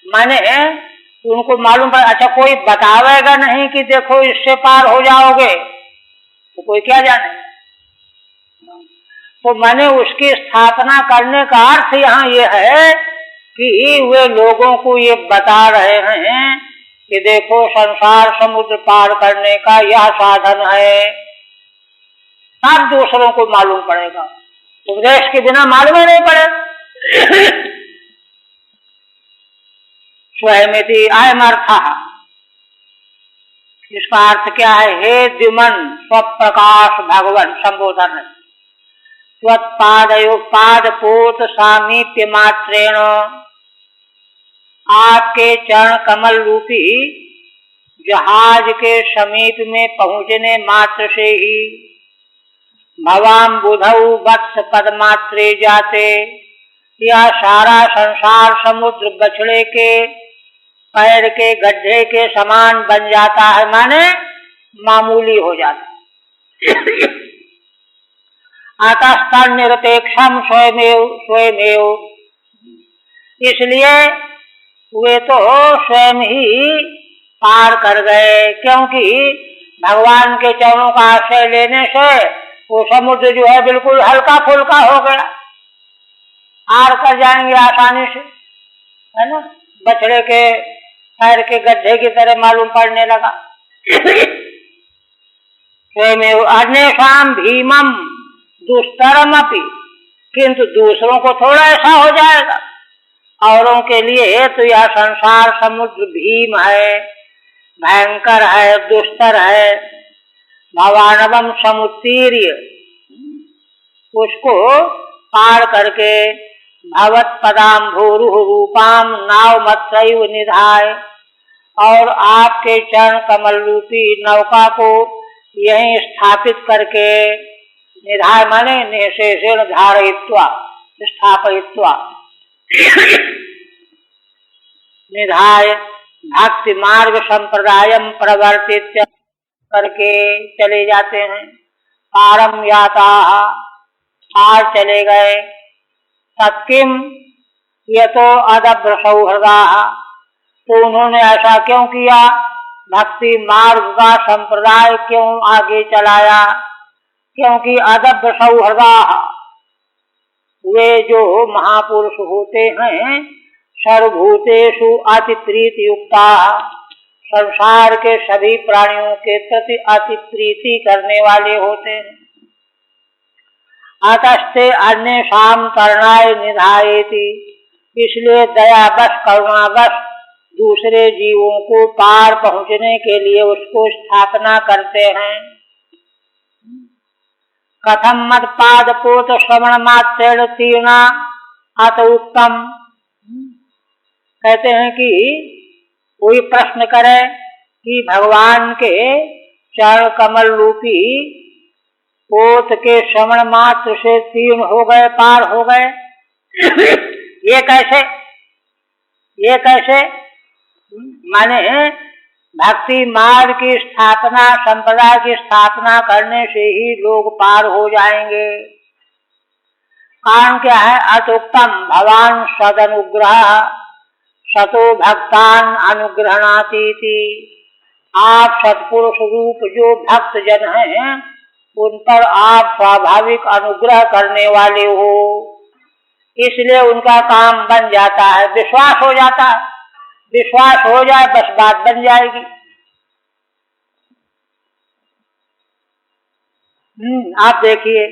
माने उनको मालूम पड़ा। अच्छा, कोई बतावेगा नहीं कि देखो इससे पार हो जाओगे, तो कोई क्या जाने। तो माने उसकी स्थापना करने का अर्थ यहाँ ये है कि वे लोगों को ये बता रहे हैं कि देखो संसार समुद्र पार करने का यह साधन है। सब दूसरों को मालूम पड़ेगा, उपदेश के बिना मालूम ही नहीं पड़ेगा। स्वयमिति अयमर्थः, इसका अर्थ क्या है। हे द्युमन स्वप्रकाश भगवन संबोधन है। त्वत्पादयो पादपोत सामीप्य मात्रेण, आपके चरण कमल रूपी जहाज के समीप में पहुँचने मात्र से ही भवाम बुधौ वत्स पदमात्रे जाते, यह सारा संसार समुद्र बछड़े के पैर के गड्ढे के समान बन जाता है, माने मामूली हो जाता है। आकाशस्थान निरपेक्षम स्वयमेव, इसलिए वे तो स्वयं ही पार कर गए, क्योंकि भगवान के चरणों का आश्रय लेने से वो समुद्र जो है बिल्कुल हल्का फुल्का हो गया, पार कर जाएंगे आसानी से, है ना। बछड़े के पैर के गड्ढे की तरह मालूम पड़ने लगा। स्वयमेव अन्येषां भीमम दुष्तरमपि, किंतु दूसरों को थोड़ा ऐसा हो जाएगा, औरों के लिए तो यह संसार समुद्र भीम है, भयंकर है, दुष्तर है। भवानवम समुत्तीर्य, उसको पार करके भवत पदाम्भोरुह रूपाम नावमत्रैव निधाय, और आपके चरण कमल रूपी नौका को यहीं स्थापित करके, निधाय माने निशेषेण धारयित्वा स्थापयित्वा, निधाय भक्ति मार्ग संप्रदायम प्रवर्तित करके चले जाते हैं। पारम याता, पार चले गए। सत्किम ये तो अदभ्र सौहृदा, तो उन्होंने ऐसा क्यों किया, भक्ति मार्ग का संप्रदाय क्यों आगे चलाया, क्योंकि अदभ्र सौहृदा, वे जो महापुरुष होते हैं सर्वभूतेषु अति प्रीति युक्ता, संसार के सभी प्राणियों के प्रति अति प्रीति करने वाले होते हैं। अतस्ते अन्येषां करणाय निधायेति, इसलिए दयावश करुणावश दूसरे जीवों को पार पहुँचने के लिए उसको स्थापना करते हैं। कथम मद पादपोत श्रवण मात्रेण तीर्णा अत उत्तम, कहते हैं कि कोई प्रश्न करे कि भगवान के चरण कमल रूपी पोत के श्रवण मात्र से तीर्ण हो गए, पार हो गए, ये कैसे, ये कैसे, माने भक्ति मार्ग की स्थापना, संप्रदाय की स्थापना करने से ही लोग पार हो जाएंगे। कारण क्या है, अतुक्तम भवान सदनुग्रह सतो भक्तान अनुग्रहणातीति, आप सत्पुरुष रूप जो भक्त जन हैं उन पर आप स्वाभाविक अनुग्रह करने वाले हो, इसलिए उनका काम बन जाता है, विश्वास हो जाता है। विश्वास हो जाए बस बात बन जाएगी। आप देखिए,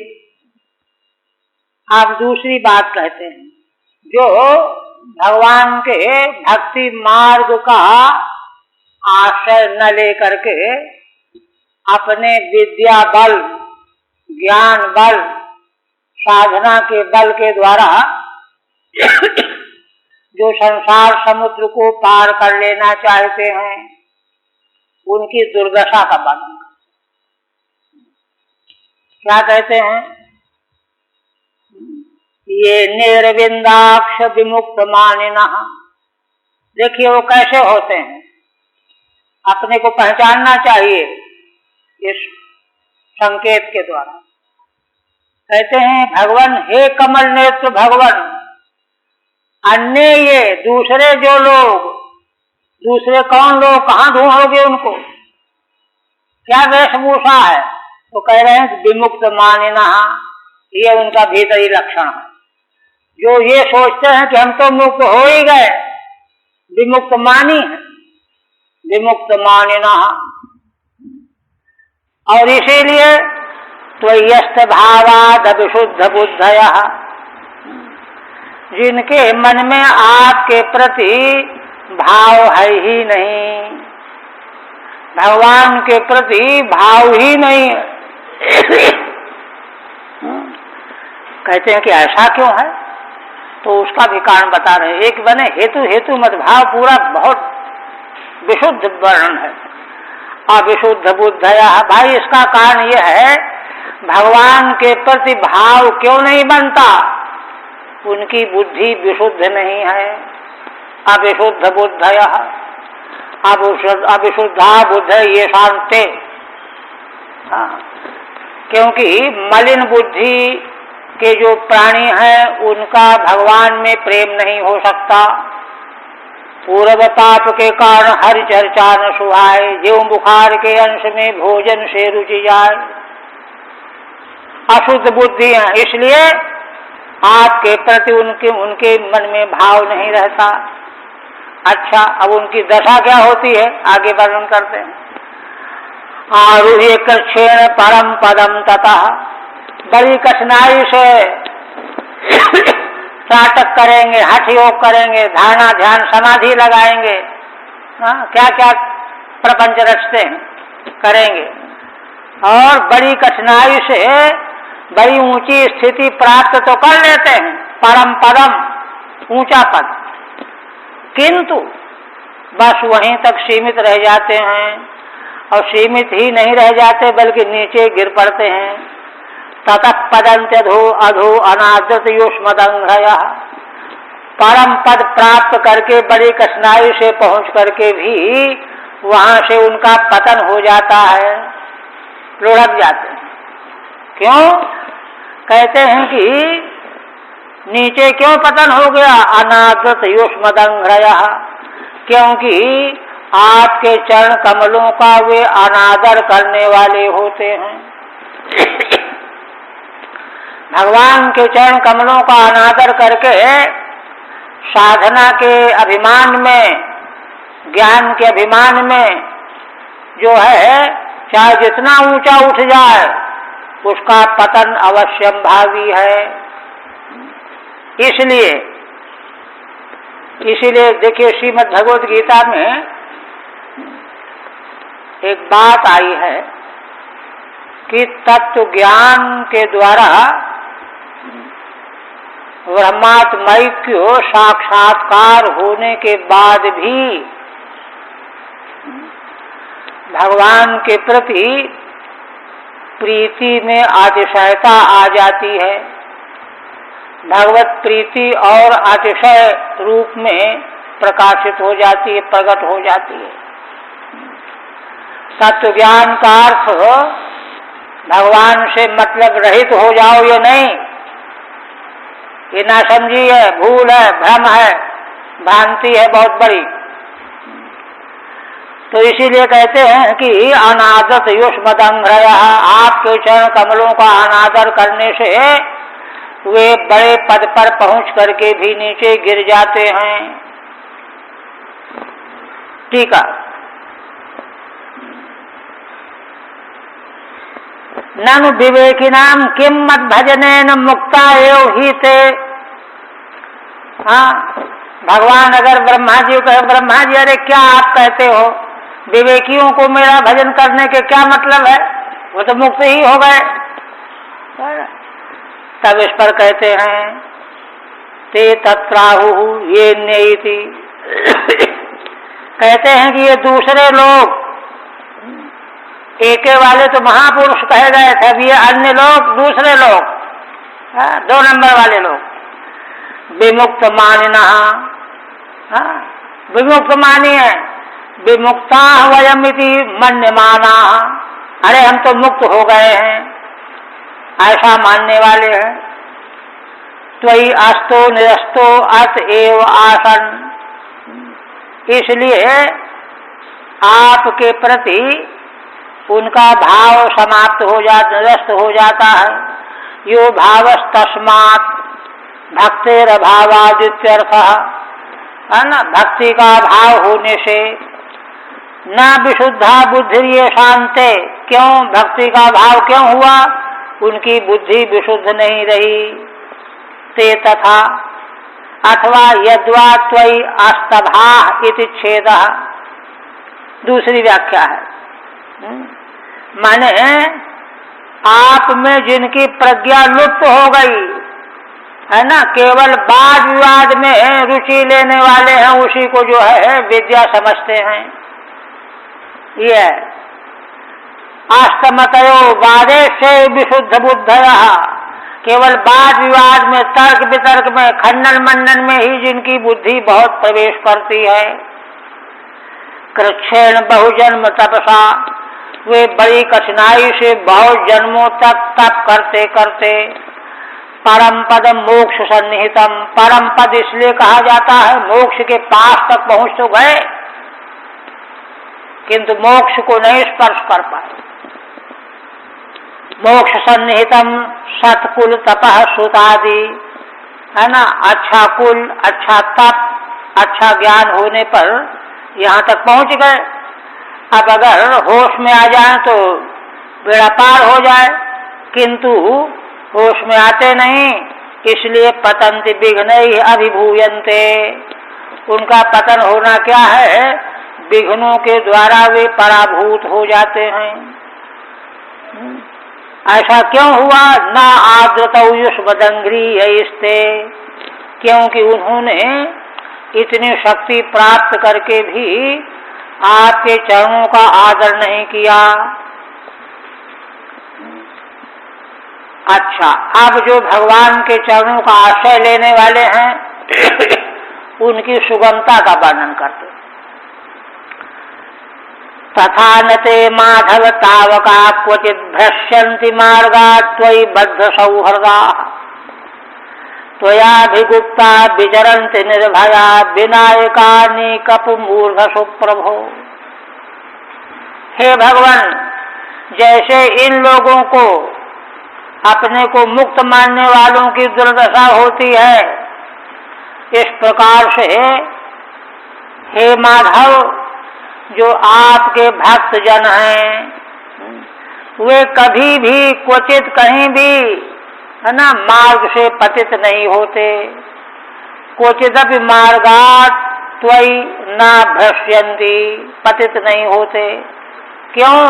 आप दूसरी बात कहते हैं, जो भगवान के भक्ति मार्ग का आश्रय न लेकर के अपने विद्या बल, ज्ञान बल, साधना के बल के द्वारा जो संसार समुद्र को पार कर लेना चाहते हैं, उनकी दुर्दशा का वर्णन क्या कहते हैं, ये निर्विंदाक्ष विमुक्त मानिनः, देखिए वो कैसे होते हैं, अपने को पहचानना चाहिए इस संकेत के द्वारा। कहते हैं भगवान, हे कमल नेत्र भगवान, अन्य ये दूसरे जो लोग, दूसरे कौन लोग, कहाँ ढूंढोगे उनको, क्या वेशभूषा है, तो कह रहे हैं विमुक्त मानिना, ये उनका भीतरी लक्षण है। जो ये सोचते हैं कि हम तो मुक्त हो ही गए, विमुक्त मानी है, विमुक्त मानिना। और इसीलिए त्वय्यस्त भावाद विशुद्ध बुद्धयः, जिनके मन में आपके प्रति भाव है ही नहीं, भगवान के प्रति भाव ही नहीं है, कहते हैं कि ऐसा क्यों है, तो उसका भी कारण बता रहे हैं। एक बने हेतु हेतु मत भाव पूरा बहुत विशुद्ध वर्णन है। अविशुद्ध बुद्धया, भाई इसका कारण यह है भगवान के प्रति भाव क्यों नहीं बनता, उनकी बुद्धि विशुद्ध नहीं है। अविशुद्ध बुद्धया, अविशुद्धा बुद्ध ये शांति, क्योंकि मलिन बुद्धि के जो प्राणी हैं उनका भगवान में प्रेम नहीं हो सकता। पूर्व पाप के कारण हरि चर्चा न सुहाए, ज्यों बुखार के अंश में भोजन से रुचि जाए। अशुद्ध बुद्धि है, इसलिए आपके प्रति उनके मन में भाव नहीं रहता। अच्छा, अब उनकी दशा क्या होती है आगे वर्णन करते हैं। आरूह्य कृच्छेन परम पदम ततः, बड़ी कठिनाई से नाटक करेंगे, हठ योग करेंगे, धारणा ध्यान समाधि लगाएंगे, क्या क्या प्रपंच रचते हैं करेंगे, और बड़ी कठिनाई से बड़ी ऊंची स्थिति प्राप्त तो कर लेते हैं, परम पदम ऊंचा पद, किंतु बस वहीं तक सीमित रह जाते हैं। और सीमित ही नहीं रह जाते बल्कि नीचे गिर पड़ते हैं। ततः पदंत्यधो अधो अनादृत युष्मदंघ्रयः, परम पद प्राप्त करके बड़ी कठिनाई से पहुंच करके भी वहां से उनका पतन हो जाता है, लुढ़क जाते हैं। क्यों? कहते हैं कि नीचे क्यों पतन हो गया? अनादृत युष्मदंघ्रयः, क्योंकि आपके चरण कमलों का वे अनादर करने वाले होते हैं। भगवान के चरण कमलों का अनादर करके साधना के अभिमान में, ज्ञान के अभिमान में जो है चाहे जितना ऊंचा उठ जाए उसका पतन अवश्यंभावी है। इसीलिए देखिए श्रीमद् भगवद गीता में एक बात आई है कि तत्व ज्ञान के द्वारा ब्रह्मात्मैक्य साक्षात्कार होने के बाद भी भगवान के प्रति प्रीति में अतिशयता आ जाती है। भगवत प्रीति और अतिशय रूप में प्रकाशित हो जाती है, प्रकट हो जाती है। तत्व ज्ञान का अर्थ भगवान से मतलब रहित हो जाओ ये नहीं, ये नासमझी है, भूल है, भ्रम है, भ्रांति है बहुत बड़ी। तो इसीलिए कहते हैं कि अनादत युष्मदंघ्रयः, आपके चरण कमलों का अनादर करने से वे बड़े पद पर पहुंच करके भी नीचे गिर जाते हैं। ठीक है। ननु विवेकिनाम किम मत भजनेन मुक्ता एव ही ते। हाँ, भगवान अगर ब्रह्मा जी कहे, ब्रह्मा जी अरे क्या आप कहते हो, विवेकियों को मेरा भजन करने के क्या मतलब है, वो तो मुक्त ही हो गए। तब इस पर कहते हैं ते तत्राहु ये न्येति, कहते हैं कि ये दूसरे लोग, एके वाले तो महापुरुष कहे गए थे, अब ये अन्य लोग, दूसरे लोग, 2 नंबर वाले लोग, विमुक्त मानिनः, विमुक्त मानी है, विमुक्ता वयमिति मन्यमाना, अरे हम तो मुक्त हो गए हैं, ऐसा मानने वाले हैं। त्वयि अस्तो निरस्तो अत एव आसन, इसलिए आपके प्रति उनका भाव समाप्त हो जाता, निरस्त हो जाता है। यो भावस्तस्मात् भक्तेरभावादित्यर्थः, है ना, भक्ति का भाव होने से न विशुद्धा बुद्धि ये शांते, क्यों भक्ति का भाव क्यों हुआ? उनकी बुद्धि विशुद्ध नहीं रही। ते तथा अथवा यद्वा त्वयि अस्तभा इति छेदः, दूसरी व्याख्या है, माने आप में जिनकी प्रज्ञा लुप्त हो गई, है ना, केवल वाद विवाद में रुचि लेने वाले हैं, उसी को जो है विद्या समझते हैं। ये अस्तमतयो वादे से विशुद्ध बुद्धयः, केवल वाद विवाद में, तर्क वितर्क में, खंडन मंडन में ही जिनकी बुद्धि बहुत प्रवेश करती है। कृच्छेण बहुजन्म तपसा, वे बड़ी कठिनाई से बहुत जन्मों तक तप करते करते परम पद मोक्ष सन्निहितम, परम पद इसलिए कहा जाता है मोक्ष के पास तक पहुंच तो गए किंतु मोक्ष को नहीं स्पर्श कर पाए। मोक्ष सन्निहितम सतकुल तपः सुतादि, है ना, अच्छा कुल, अच्छा तप, अच्छा ज्ञान होने पर यहाँ तक पहुंच गए। अब अगर होश में आ जाए तो बेड़ा पार हो जाए, किंतु होश में आते नहीं, इसलिए पतन्ति विघ्नैः अभिभूयन्ते, उनका पतन होना क्या है, विघ्नों के द्वारा वे पराभूत हो जाते हैं। ऐसा क्यों हुआ? न आद्रतौ युष्मदंघ्रियैस्ते, क्योंकि उन्होंने इतनी शक्ति प्राप्त करके भी आपके चरणों का आदर नहीं किया। अच्छा, अब जो भगवान के चरणों का आश्रय लेने वाले हैं उनकी सुगमता का वर्णन करते। तथा नते माधव तावका क्वचित भ्रश्यन्ति मार्गा त्वयि बद्ध सौहृदा, त्वयाभिगुप्ता विचरन्ति निर्भया विनायकानि कपुमूर्धसु प्रभो। हे भगवान, जैसे इन लोगों को, अपने को मुक्त मानने वालों की दुर्दशा होती है, इस प्रकार से हे माधव, जो आपके भक्त जन हैं, वे कभी भी क्वचित कहीं भी, है ना, मार्ग से पतित नहीं होते। क्वचिदपि मार्गात् त्वयि न भ्रश्यन्ति, पतित नहीं होते। क्यों?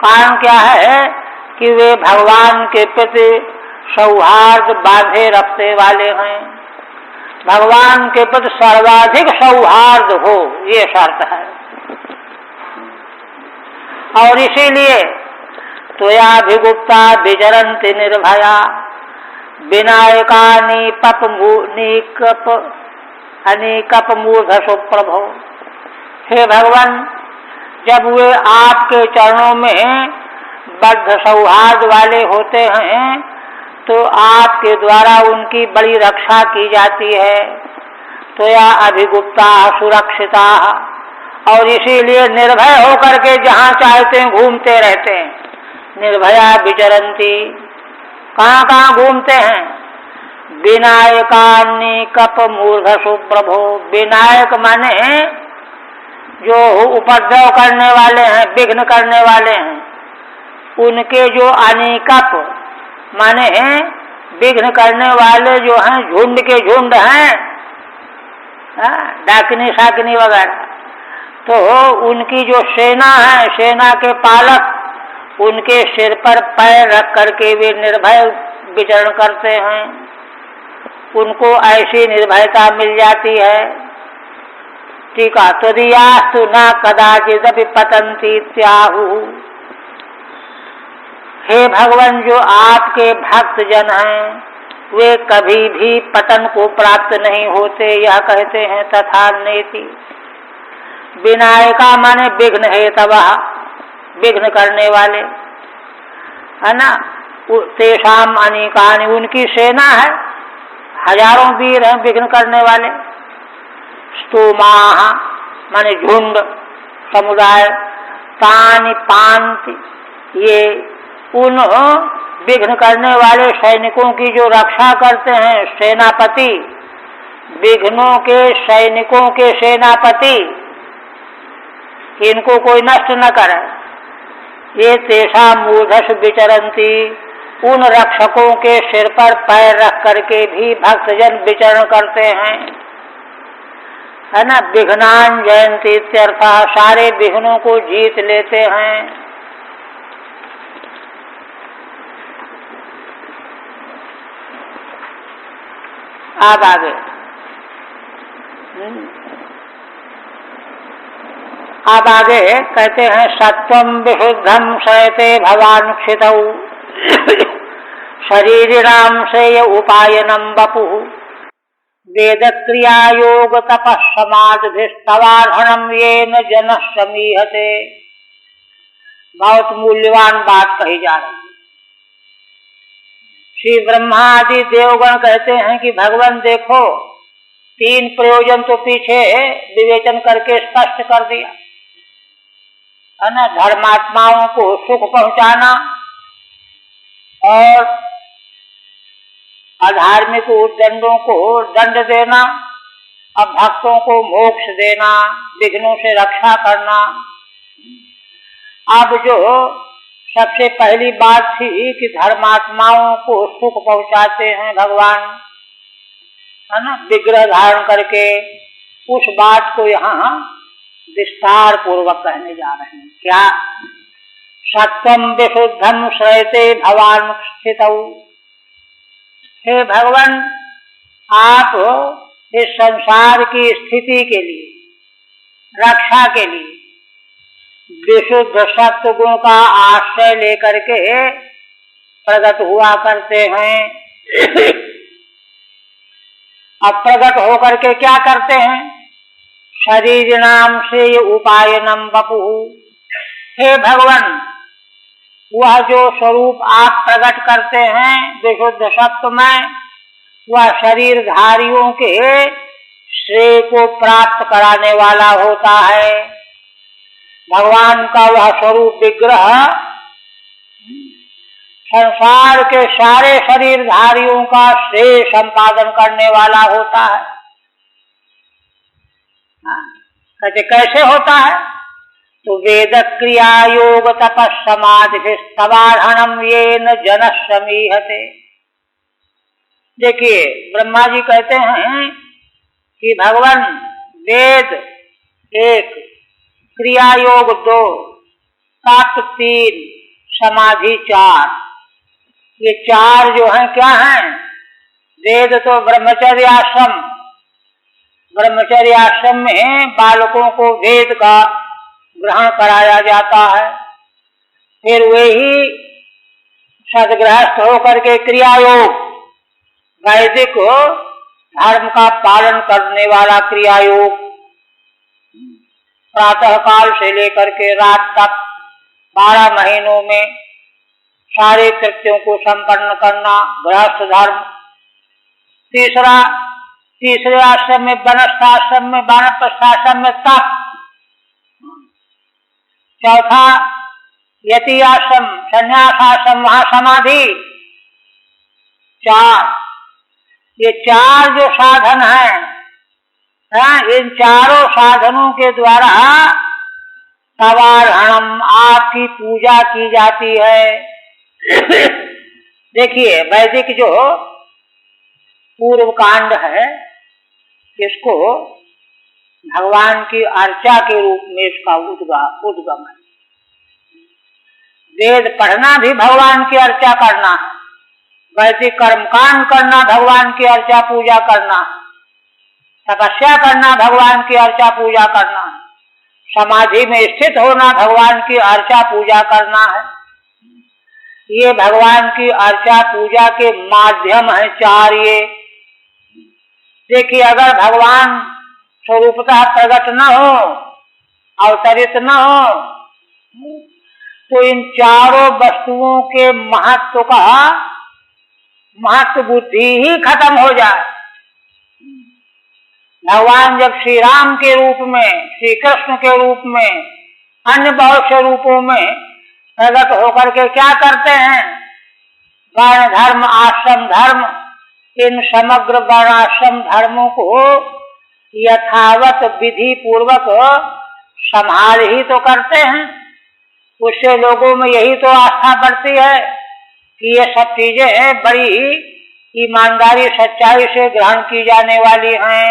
कारण क्या है कि वे भगवान के प्रति सौहार्द बांधे रखने वाले हैं। भगवान के प्रति सर्वाधिक सौहार्द हो, ये शर्त है। और इसीलिए त्वयाभिगुप्ता विचरन्ति निर्भया विनायकानि अनिकपमूर्धसु प्रभो। हे भगवान, जब वे आपके चरणों में बद्ध सौहार्द वाले होते हैं तो आपके द्वारा उनकी बड़ी रक्षा की जाती है। त्वया अभिगुप्ता सुरक्षिता, और इसीलिए निर्भय होकर के जहाँ चाहते हैं घूमते रहते हैं। निर्भया विचरन्ति, कहाँ कहाँ घूमते हैं? विनायकानि कपमूर्धसु प्रभो। विनायक माने जो उपद्रव करने वाले हैं, विघ्न करने वाले हैं, उनके जो अनिकप माने विघ्न करने वाले जो हैं, झुंड के झुंड हैं, डाकिनी शाकिनी वगैरह, तो उनकी जो सेना है, सेना के पालक, उनके सिर पर पैर रख करके वे निर्भय विचरण करते हैं। उनको ऐसी निर्भयता मिल जाती है। ठीक है, त्वदीयास्तु न कदाचिदपि पतन्ति त्याहु। हे भगवान, जो आपके भक्त जन हैं वे कभी भी पतन को प्राप्त नहीं होते, यह कहते हैं तथा नेति। विनायका माने विघ्न हेतवः, विघ्न करने वाले, है ना। तेषाम अनेकानि, उनकी सेना है, हजारों वीर हैं विघ्न करने वाले। स्तोमाः माने झुंड, समुदाय। तानि पान्ति, ये उन विघ्न करने वाले सैनिकों की जो रक्षा करते हैं, सेनापति, विघ्नों के सैनिकों के सेनापति, इनको कोई नष्ट न करे। ये तेषाम मूर्धस विचरन्ति, उन रक्षकों के सिर पर पैर रख करके भी भक्तजन विचरण करते हैं, है ना। विघ्नान जयन्ति इत्यर्थः, सारे विघ्नों को जीत लेते हैं। आप आगे आप आगे कहते हैं सत्वं विशुद्धं शयते भवान् क्षितौ शरीरिणां सेय उपायनं वपुः वेद क्रिया योग तपः समाधिस्तवार्हणं येन जनः समीहते। बहुत मूल्यवान बात कही जा रही है। श्री ब्रह्मा आदि देवगण कहते हैं कि भगवान देखो, 3 प्रयोजन तो पीछे विवेचन करके स्पष्ट कर दिया है ना। धर्मात्माओं को सुख पहुंचाना और अधार्मिक उद्दंडों को दंड देना और भक्तों को मोक्ष देना, विघ्नों से रक्षा करना। अब जो सबसे पहली बात थी कि धर्मात्माओं को सुख पहुंचाते हैं भगवान, है ना, विग्रह धारण करके, उस बात को यहाँ विस्तार पूर्वक कहने जा रहे हैं। क्या? सत्वं विशुद्धं श्रयते भवान् स्थितौ। हे भगवान, आप इस संसार की स्थिति के लिए, रक्षा के लिए विशुद्ध सत्व गुण का आश्रय लेकर के प्रकट हुआ करते हैं। अब प्रकट होकर के क्या करते हैं? शरीरिणाम से उपायनम वपुः। हे भगवान, वह जो स्वरूप आप प्रकट करते हैं विशुद्ध सत्व में, वह शरीरधारियों के श्रेय को प्राप्त कराने वाला होता है। भगवान का वह स्वरूप विग्रह संसार के सारे शरीरधारियों का श्रेय संपादन करने वाला होता है। कहते कैसे होता है? तो वेद क्रिया योग तपः समाधि स्तवार्हणं येन जनः समीहते। देखिए, ब्रह्मा जी कहते हैं कि भगवान वेद 1, क्रिया योग 2, तप 3, समाधि 4, ये 4 जो हैं क्या हैं? वेद तो ब्रह्मचर्य आश्रम, ब्रह्मचर्य आश्रम में बालकों को वेद का ग्रहण कराया जाता है। फिर वे ही सदगृहस्थ होकर के क्रिया योग, वैदिक धर्म का पालन करने वाला क्रिया योग, प्रातः काल से लेकर के रात तक 12 महीनों में सारे कृत्यों को संपन्न करना, गृहस्थ धर्म। तीसरे आश्रम में वानप्रस्थाश्रम में वानप्रस्थाश्रम में तप। चौथा यति आश्रम, संन्यास आश्रम, वहां समाधि। 4, ये 4 जो साधन हैं, इन चारों साधनों के द्वारा तवार्हणम, आपकी पूजा की जाती है। देखिए, वैदिक जो पूर्व कांड है, इसको भगवान की अर्चा के रूप में इसका उद्गम है। वेद पढ़ना भी भगवान की अर्चा करना है, वैदिक कर्मकांड करना भगवान की अर्चा पूजा करना, तपस्या करना भगवान की अर्चा पूजा करना, समाधि में स्थित होना भगवान की अर्चा पूजा करना है। ये भगवान की अर्चा पूजा के माध्यम है 4 ये। देखिए, अगर भगवान स्वरूपतः प्रकट न हो, अवतरित न हो, तो इन चारों वस्तुओं के महत्व का महत्व बुद्धि ही खत्म हो जाए। भगवान जब श्री राम के रूप में, श्री कृष्ण के रूप में, अन्य बहुत से रूपों में प्रकट होकर के क्या करते हैं? वर्ण धर्म, आश्रम धर्म, इन समग्र वर्णाश्रम धर्मों को यथावत विधि पूर्वक संभाल ही तो करते हैं। उससे लोगों में यही तो आस्था बढ़ती है कि ये सब चीजें बड़ी ईमानदारी सच्चाई से ग्रहण की जाने वाली हैं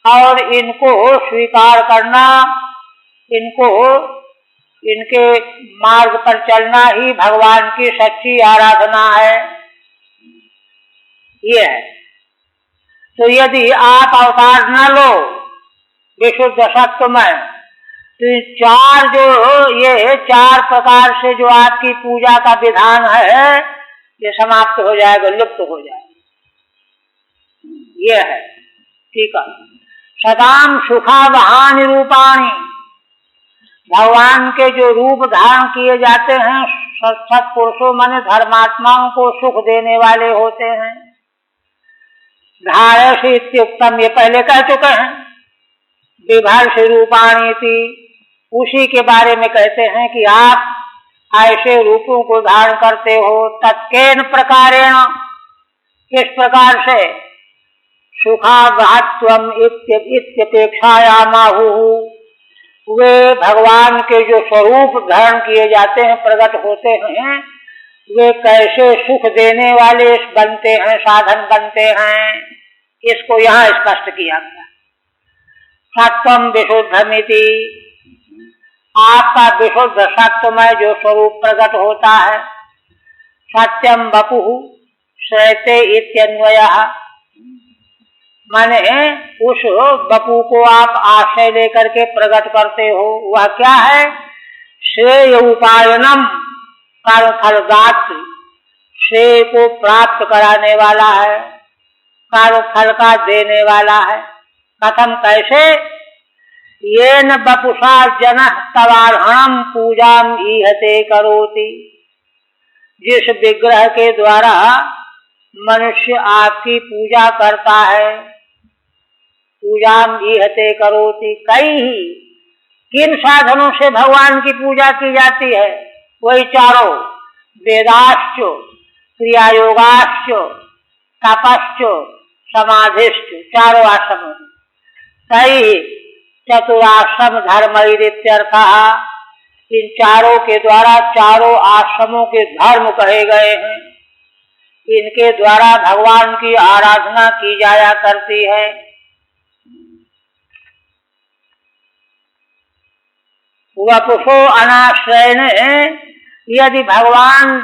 और इनको स्वीकार करना, इनको इनके मार्ग पर चलना ही भगवान की सच्ची आराधना है। ये है। तो यदि आप अवतार न लो विशुद्ध सत्वमय, तो ये चार प्रकार से जो आपकी पूजा का विधान है ये समाप्त हो जाएगा, लुप्त हो जाएगा। ये है ठीक है। सदाम सुखावहानि रूपाणी, भगवान के जो रूप धारण किए जाते हैं सत्पुरुषों माने धर्मात्माओं को सुख देने वाले होते हैं। धारस इत्युक्तम, ये पहले कह चुके हैं। विभर्ष रूपाणी थी, उसी के बारे में कहते हैं कि आप ऐसे रूपों को धारण करते हो। तत्केन प्रकारेण, किस प्रकार से? सुखावहत्वम इत्यपेक्षायामाहु, वे भगवान के जो स्वरूप धारण किए जाते हैं, प्रकट होते हैं, वे कैसे सुख देने वाले बनते हैं, साधन बनते हैं, इसको यहाँ स्पष्ट किया गया। सत्वम विशुद्धमिति, आपका विशुद्ध सत्वमय जो स्वरूप प्रकट होता है। सत्यम वपुः श्रयते इत्यन्वयः, माने उस वपु को आप आश्रय लेकर के प्रकट करते हो। वह क्या है? श्रेय उपायनम कर्मफलदात्री, श्रेय को प्राप्त कराने वाला है, कर्मफल का देने वाला है। कथम, कैसे? येन वपुषा जनः तवार्हणं पूजाम ईहते करोति, जिस विग्रह के द्वारा मनुष्य आपकी पूजा करता है। पूजाम ईहते करोति, कई किन साधनों से भगवान की पूजा की जाती है? वही चारों, वेदाश्च, क्रियायोगाश्च, तपश्च, समाधिश्च, चारों आश्रमों। कई चतुराश्रम धर्मैरित्यर्थः, इन चारों के द्वारा चारों आश्रमों के धर्म कहे गए हैं। इनके द्वारा भगवान की आराधना की जाया करती है। वपुषो अनाश्रयण, यदि भगवान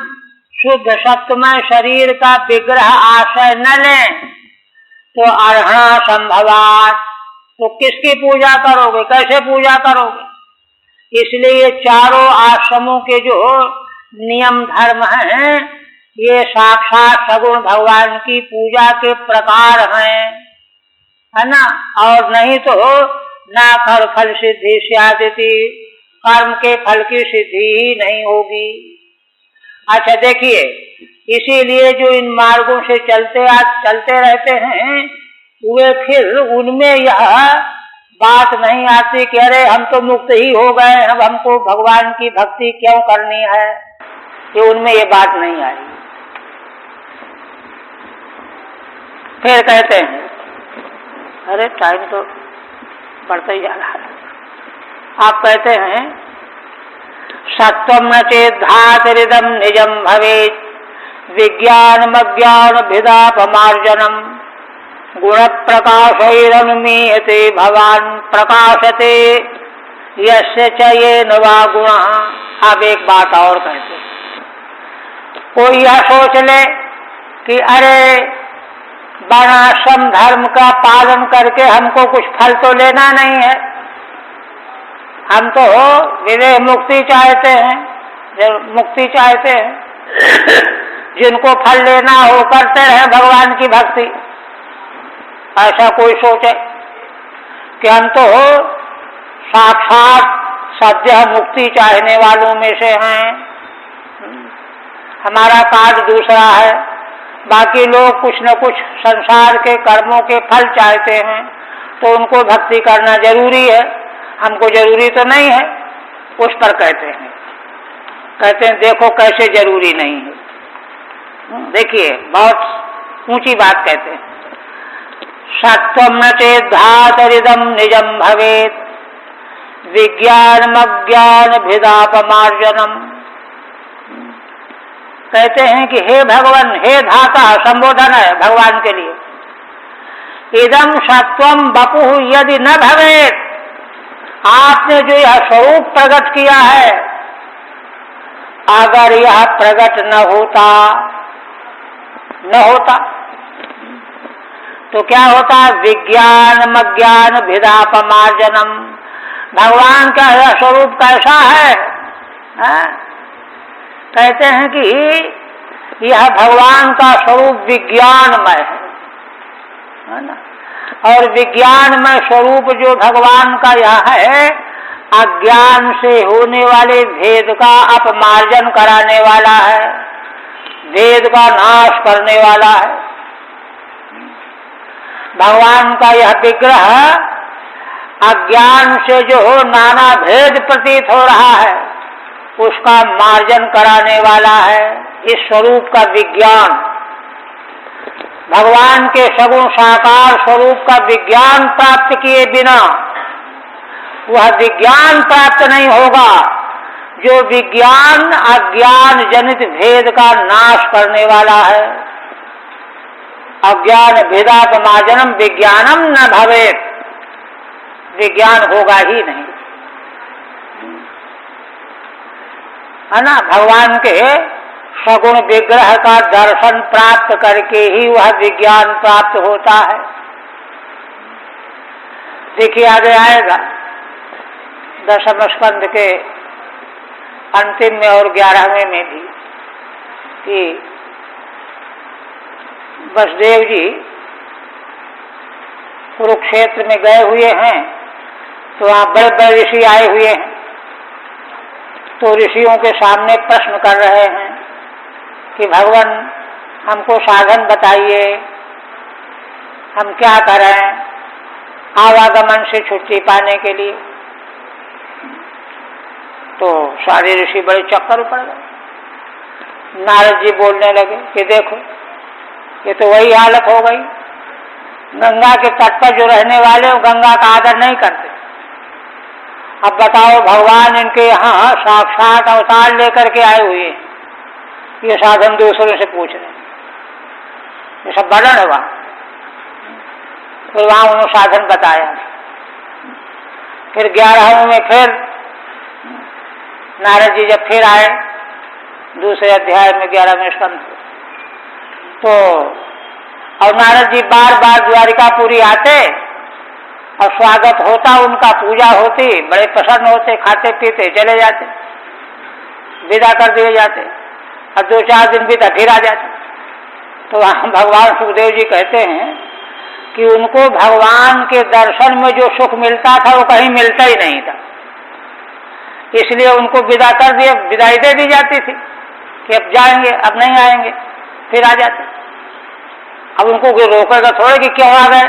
शुद्ध सत्वमय शरीर का विग्रह आश्रय न लें तो अर्हणा संभवात, तो किसकी पूजा करोगे, कैसे पूजा करोगे? इसलिए चारों आश्रमों के जो नियम धर्म हैं ये साक्षात सगुण भगवान की पूजा के प्रकार हैं, है ना। और नहीं तो ना कर फल सिद्धि स्यादिति, कर्म के फल की सिद्धि ही नहीं होगी। अच्छा देखिए, इसीलिए जो इन मार्गों से चलते रहते हैं वे फिर उनमें यह बात नहीं आती कि अरे हम तो मुक्त ही हो गए, अब हमको भगवान की भक्ति क्यों करनी है, ये उनमें ये बात नहीं आई। फिर कहते हैं, अरे टाइम तो बढ़ता ही जा रहा है। आप कहते हैं सत्वम न चेद्धातरिदम निजम भवेत्, विज्ञानम अज्ञान भिदापमार्जनम, गुण प्रकाशैरनुमीयते भवान प्रकाशते यस्य च येन वा गुणः। अब एक बात और कहते हैं, कोई यह सोच ले कि अरे वर्णाश्रम धर्म का पालन करके हमको कुछ फल तो लेना नहीं है, हम तो विदेह मुक्ति चाहते हैं, मुक्ति चाहते हैं, जिनको फल लेना हो करते रहे भगवान की भक्ति। ऐसा कोई सोचे कि हम तो साक्षात सद्य मुक्ति चाहने वालों में से हैं, हमारा कार्य दूसरा है, बाकी लोग कुछ न कुछ संसार के कर्मों के फल चाहते हैं, तो उनको भक्ति करना जरूरी है, हमको जरूरी तो नहीं है। उस पर कहते हैं देखो कैसे जरूरी नहीं है। देखिए बहुत ऊंची बात कहते हैं, सत्वम न चेद्धातरिदम निजम भवेत्, विज्ञानमज्ञान भिदापमार्जनम। कहते हैं कि हे भगवान, हे धाता, संबोधन है भगवान के लिए, इदम सत्वम वपुः यदि न भवेत्, आपने जो यह स्वरूप प्रकट किया है, अगर यह प्रकट न होता तो क्या होता है? विज्ञानम अज्ञान भेदापमार्जनम। भगवान का यह स्वरूप कैसा है? कहते हैं कि यह भगवान का स्वरूप विज्ञानमय है ना। और विज्ञानमय स्वरूप जो भगवान का यह है, अज्ञान से होने वाले भेद का अपमार्जन कराने वाला है, भेद का नाश करने वाला है। भगवान का यह विग्रह अज्ञान से जो नाना भेद प्रतीत हो रहा है उसका मार्जन कराने वाला है। इस स्वरूप का विज्ञान, भगवान के सगुण साकार स्वरूप का विज्ञान प्राप्त किए बिना वह विज्ञान प्राप्त नहीं होगा जो विज्ञान अज्ञान जनित भेद का नाश करने वाला है। अज्ञान भेदापमार्जनम विज्ञानम न भवेत्, विज्ञान होगा ही नहीं, है ना। भगवान के सगुण विग्रह का दर्शन प्राप्त करके ही वह विज्ञान प्राप्त होता है। देखिए आगे आएगा दशम स्कंध के अंतिम में और 11वें में भी कि वसुदेव जी कुरुक्षेत्र में गए हुए हैं तो वहाँ बड़े बड़े ऋषि आए हुए हैं। तो ऋषियों के सामने प्रश्न कर रहे हैं कि भगवान हमको साधन बताइए, हम क्या करें आवागमन से छुट्टी पाने के लिए। तो सारे ऋषि बड़े चक्कर पड़ गए। नारद जी बोलने लगे कि देखो ये तो वही हालत हो गई, गंगा के तट पर जो रहने वाले वो गंगा का आदर नहीं करते। अब बताओ भगवान इनके यहाँ साक्षात अवतार लेकर के आए हुए हैं, ये साधन दूसरों से पूछ रहे हैं, ये सब वर्णन है वहाँ। फिर वहाँ उन्होंने साधन बताया। फिर 11वें में फिर नारद जी जब फिर आए दूसरे अध्याय में 11वें स्कंध, तो और नारद जी बार बार द्वारिकापुरी आते और स्वागत होता उनका, पूजा होती, बड़े प्रसन्न होते, खाते पीते चले जाते, विदा कर दिए जाते और 2-4 दिन बीता फिर आ जाते। तो वहाँ भगवान सुखदेव जी कहते हैं कि उनको भगवान के दर्शन में जो सुख मिलता था वो कहीं मिलता ही नहीं था, इसलिए उनको विदा कर दिए, विदाई दे दी जाती थी कि अब जाएंगे, अब नहीं आएंगे, फिर आ जाते। अब उनको कोई रोकेगा थोड़े कि क्यों आ गए।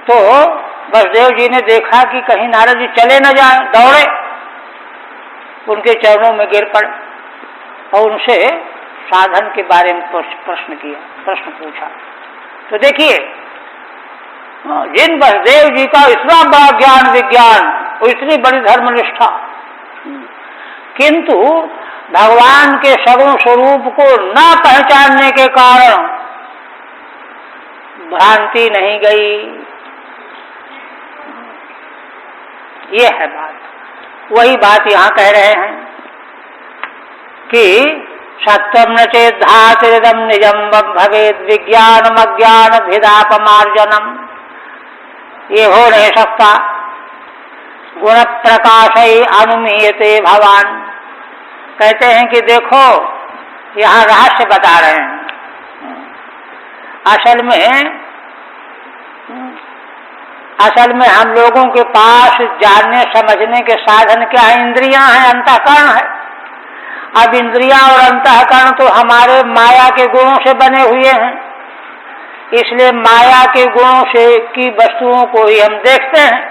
तो वसुदेव जी ने देखा कि कहीं नारद जी चले न जाए, दौड़े, उनके चरणों में गिर पड़े और उनसे साधन के बारे में प्रश्न पूछा। तो देखिए जिन वसुदेव जी का इतना बड़ा ज्ञान विज्ञान और इतनी बड़ी धर्मनिष्ठा, किंतु भगवान के सगुण स्वरूप को न पहचानने के कारण भ्रांति नहीं गई। ये है बात। वही बात यहाँ कह रहे हैं कि सत्यम न चेद्धातिरिदम निजम भवेद विज्ञानम अज्ञान भेदापमार्जनम, ये हो नहीं सकता। गुण प्रकाशई अनुमीयते भगवान, कहते हैं कि देखो यहाँ रहस्य बता रहे हैं। असल में हम लोगों के पास जानने समझने के साधन क्या है? इंद्रियां हैं, अंतःकरण है। अब इंद्रियां और अंतःकरण तो हमारे माया के गुणों से बने हुए हैं, इसलिए माया के गुणों से की वस्तुओं को ही हम देखते हैं।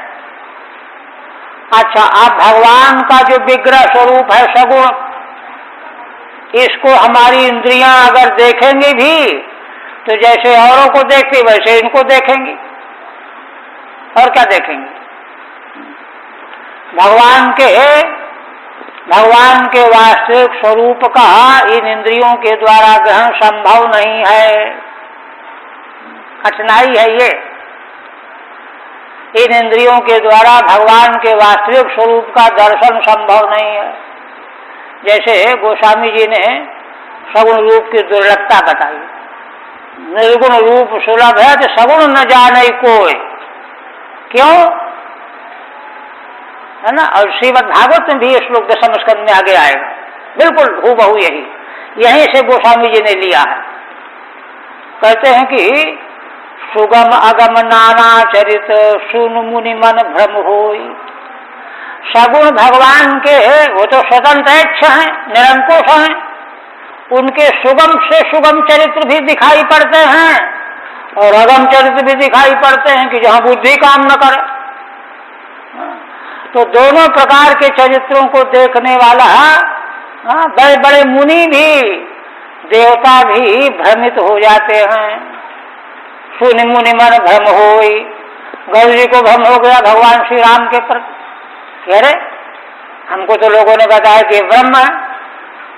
अच्छा, अब भगवान का जो विग्रह स्वरूप है सगुण, इसको हमारी इंद्रियां अगर देखेंगी भी तो जैसे औरों को देखती वैसे इनको देखेंगी, और क्या देखेंगे? भगवान के वास्तविक स्वरूप का इन इंद्रियों के द्वारा ग्रहण संभव नहीं है, कठिनाई है ये। इन इंद्रियों के द्वारा भगवान के वास्तविक स्वरूप का दर्शन संभव नहीं है। जैसे गोस्वामी जी ने सगुण रूप की दुर्लभता बताई, निर्गुण रूप सुलभ है तो सगुण न जाने कोई। क्यों? है ना। और श्रीमद् भागवत में भी ये श्लोक 10वें स्कंद में आगे आएगा, बिल्कुल हूबहू यहीं से गोस्वामी जी ने लिया है। कहते हैं कि सुगम अगम नाना चरित सुन मुनि मन भ्रम होई। सगुण भगवान के वो तो स्वतंत्र इच्छ हैं, निरंकुश हैं, उनके सुगम से सुगम चरित्र भी दिखाई पड़ते हैं और अगम चरित्र भी दिखाई पड़ते हैं कि जहां बुद्धि काम न करे। तो दोनों प्रकार के चरित्रों को देखने वाला बड़े बड़े मुनि भी, देवता भी भ्रमित हो जाते हैं। सुनि मुनि मन भ्रम होई। गौरी जी को भ्रम हो गया भगवान श्री राम के प्रति। कह रहे हमको तो लोगों ने बताया कि ब्रह्म है,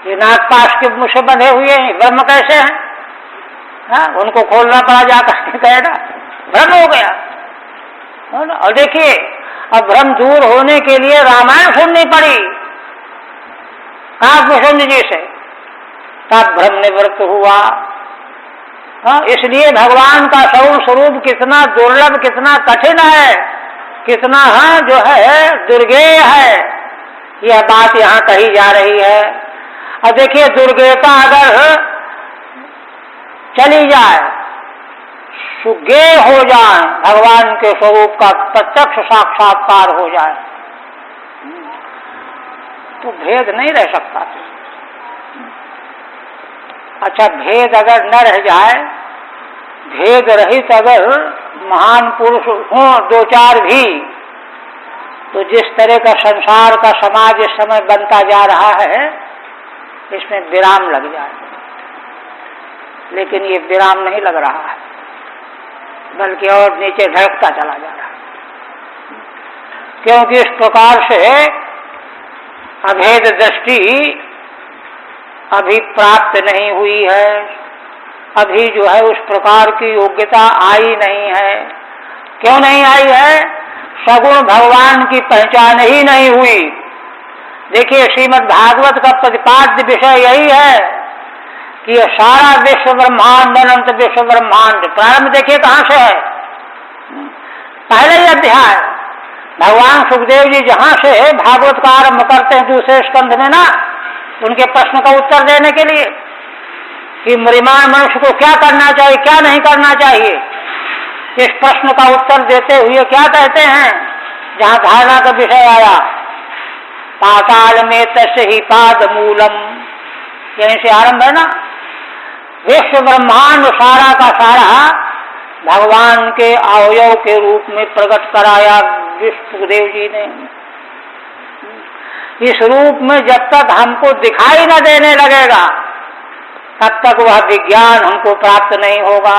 ये नागपाश के मुँह से बंधे हुए हैं, ब्रह्म कैसे हैं? हाँ, उनको खोलना पड़ा जाकर के, कह रहा भ्रम हो गया। और देखिए अब भ्रम दूर होने के लिए रामायण सुननी पड़ी काकभूषण जी से, तब भ्रम निवृत्त हुआ। हाँ, इसलिए भगवान का स्वरूप कितना दुर्लभ, कितना कठिन है, कितना जो है दुर्गेय है, यह बात यहाँ कही जा रही है। और देखिए दुर्गेयता अगर चली जाए, सुज्ञेय हो जाए, भगवान के स्वरूप का प्रत्यक्ष साक्षात्कार हो जाए, तो भेद नहीं रह सकता। अच्छा, भेद अगर न रह जाए, भेद रहित अगर महान पुरुष हों दो चार भी, तो जिस तरह का संसार का समाज इस समय बनता जा रहा है, इसमें विराम लग जाए। लेकिन ये विराम नहीं लग रहा है, बल्कि और नीचे ढलकता चला जा रहा है, क्योंकि इस प्रकार से अभेद दृष्टि अभी प्राप्त नहीं हुई है, अभी जो है उस प्रकार की योग्यता आई नहीं है। क्यों नहीं आई है? सगुण भगवान की पहचान ही नहीं हुई। देखिए श्रीमद् भागवत का प्रतिपाद्य विषय यही है कि यह सारा विश्व ब्रह्मांड, अनंत विश्व ब्रह्मांड, प्रारंभ देखिए कहां से है, पहले ही अध्याय भगवान सुखदेव जी जहां से भागवत का आरंभ करते हैं दूसरे स्कंध में ना, उनके प्रश्न का उत्तर देने के लिए कि मरिमान मनुष्य को क्या करना चाहिए, क्या नहीं करना चाहिए, इस प्रश्न का उत्तर देते हुए क्या कहते हैं, जहां धारणा का विषय आया, पाताल में तस्य ही पाद मूलम, यहीं से आरंभ है ना। विश्व ब्रह्मांड सारा का सारा भगवान के अवयव के रूप में प्रकट कराया सुखदेव जी ने। इस रूप में जब तक हमको दिखाई न देने लगेगा, तब तक वह विज्ञान हमको प्राप्त नहीं होगा।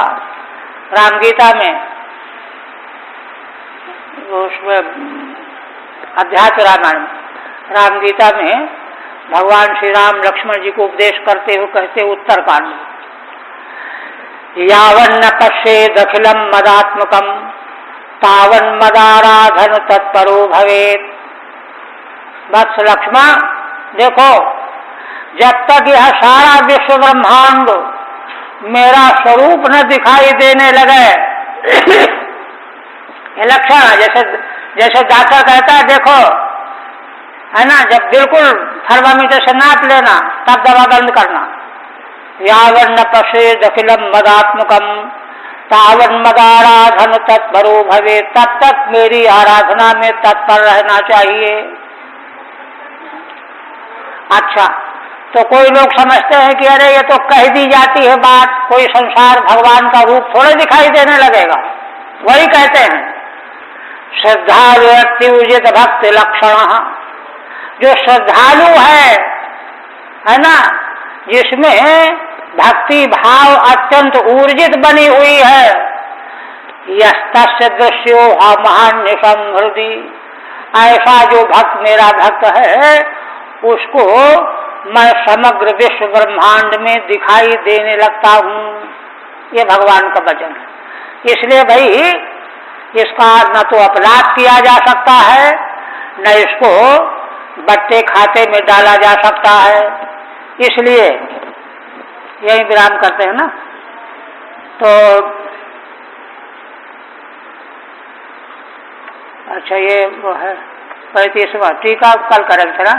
रामगीता में, उसमें अध्यात्म रामायण, रामगीता में भगवान श्री राम लक्ष्मण जी को उपदेश करते हुए कहते उत्तरकांड, यावन्न पश्येद अखिलम मदात्मकम तावन मदाराधन तत्परो भवेत्। वत्स लक्ष्मण देखो, जब तक यह सारा विश्व ब्रह्मांड मेरा स्वरूप न दिखाई देने लगे, ये लक्षण है, जैसे डॉक्टर कहता है देखो, है ना, जब बिल्कुल थर्मामीटर से नाप लेना तब दवा बंद करना। यावन्न पश्येद अखिलम मदात्मकम तावन मदाराधन तत्परो भवे, तब तक मेरी आराधना में तत्पर रहना चाहिए। अच्छा, तो कोई लोग समझते हैं कि अरे ये तो कह दी जाती है बात, कोई संसार भगवान का रूप थोड़े दिखाई देने लगेगा। वही कहते हैं श्रद्धालु व्यक्ति उचित भक्ति लक्षण, जो श्रद्धालु है ना, जिसमें भक्ति भाव अत्यंत ऊर्जित बनी हुई है, यस्तस्य दृश्यो महान्य समृद्धि, ऐसा जो भक्त मेरा भक्त है उसको मैं समग्र विश्व ब्रह्मांड में दिखाई देने लगता हूँ। ये भगवान का वचन है। इसलिए भाई इसका न तो अपलाप किया जा सकता है, न इसको बट्टे खाते में डाला जा सकता है। इसलिए यही विराम करते हैं ना। तो अच्छा, ये वो है 35वां टीका कल करेंगे ना।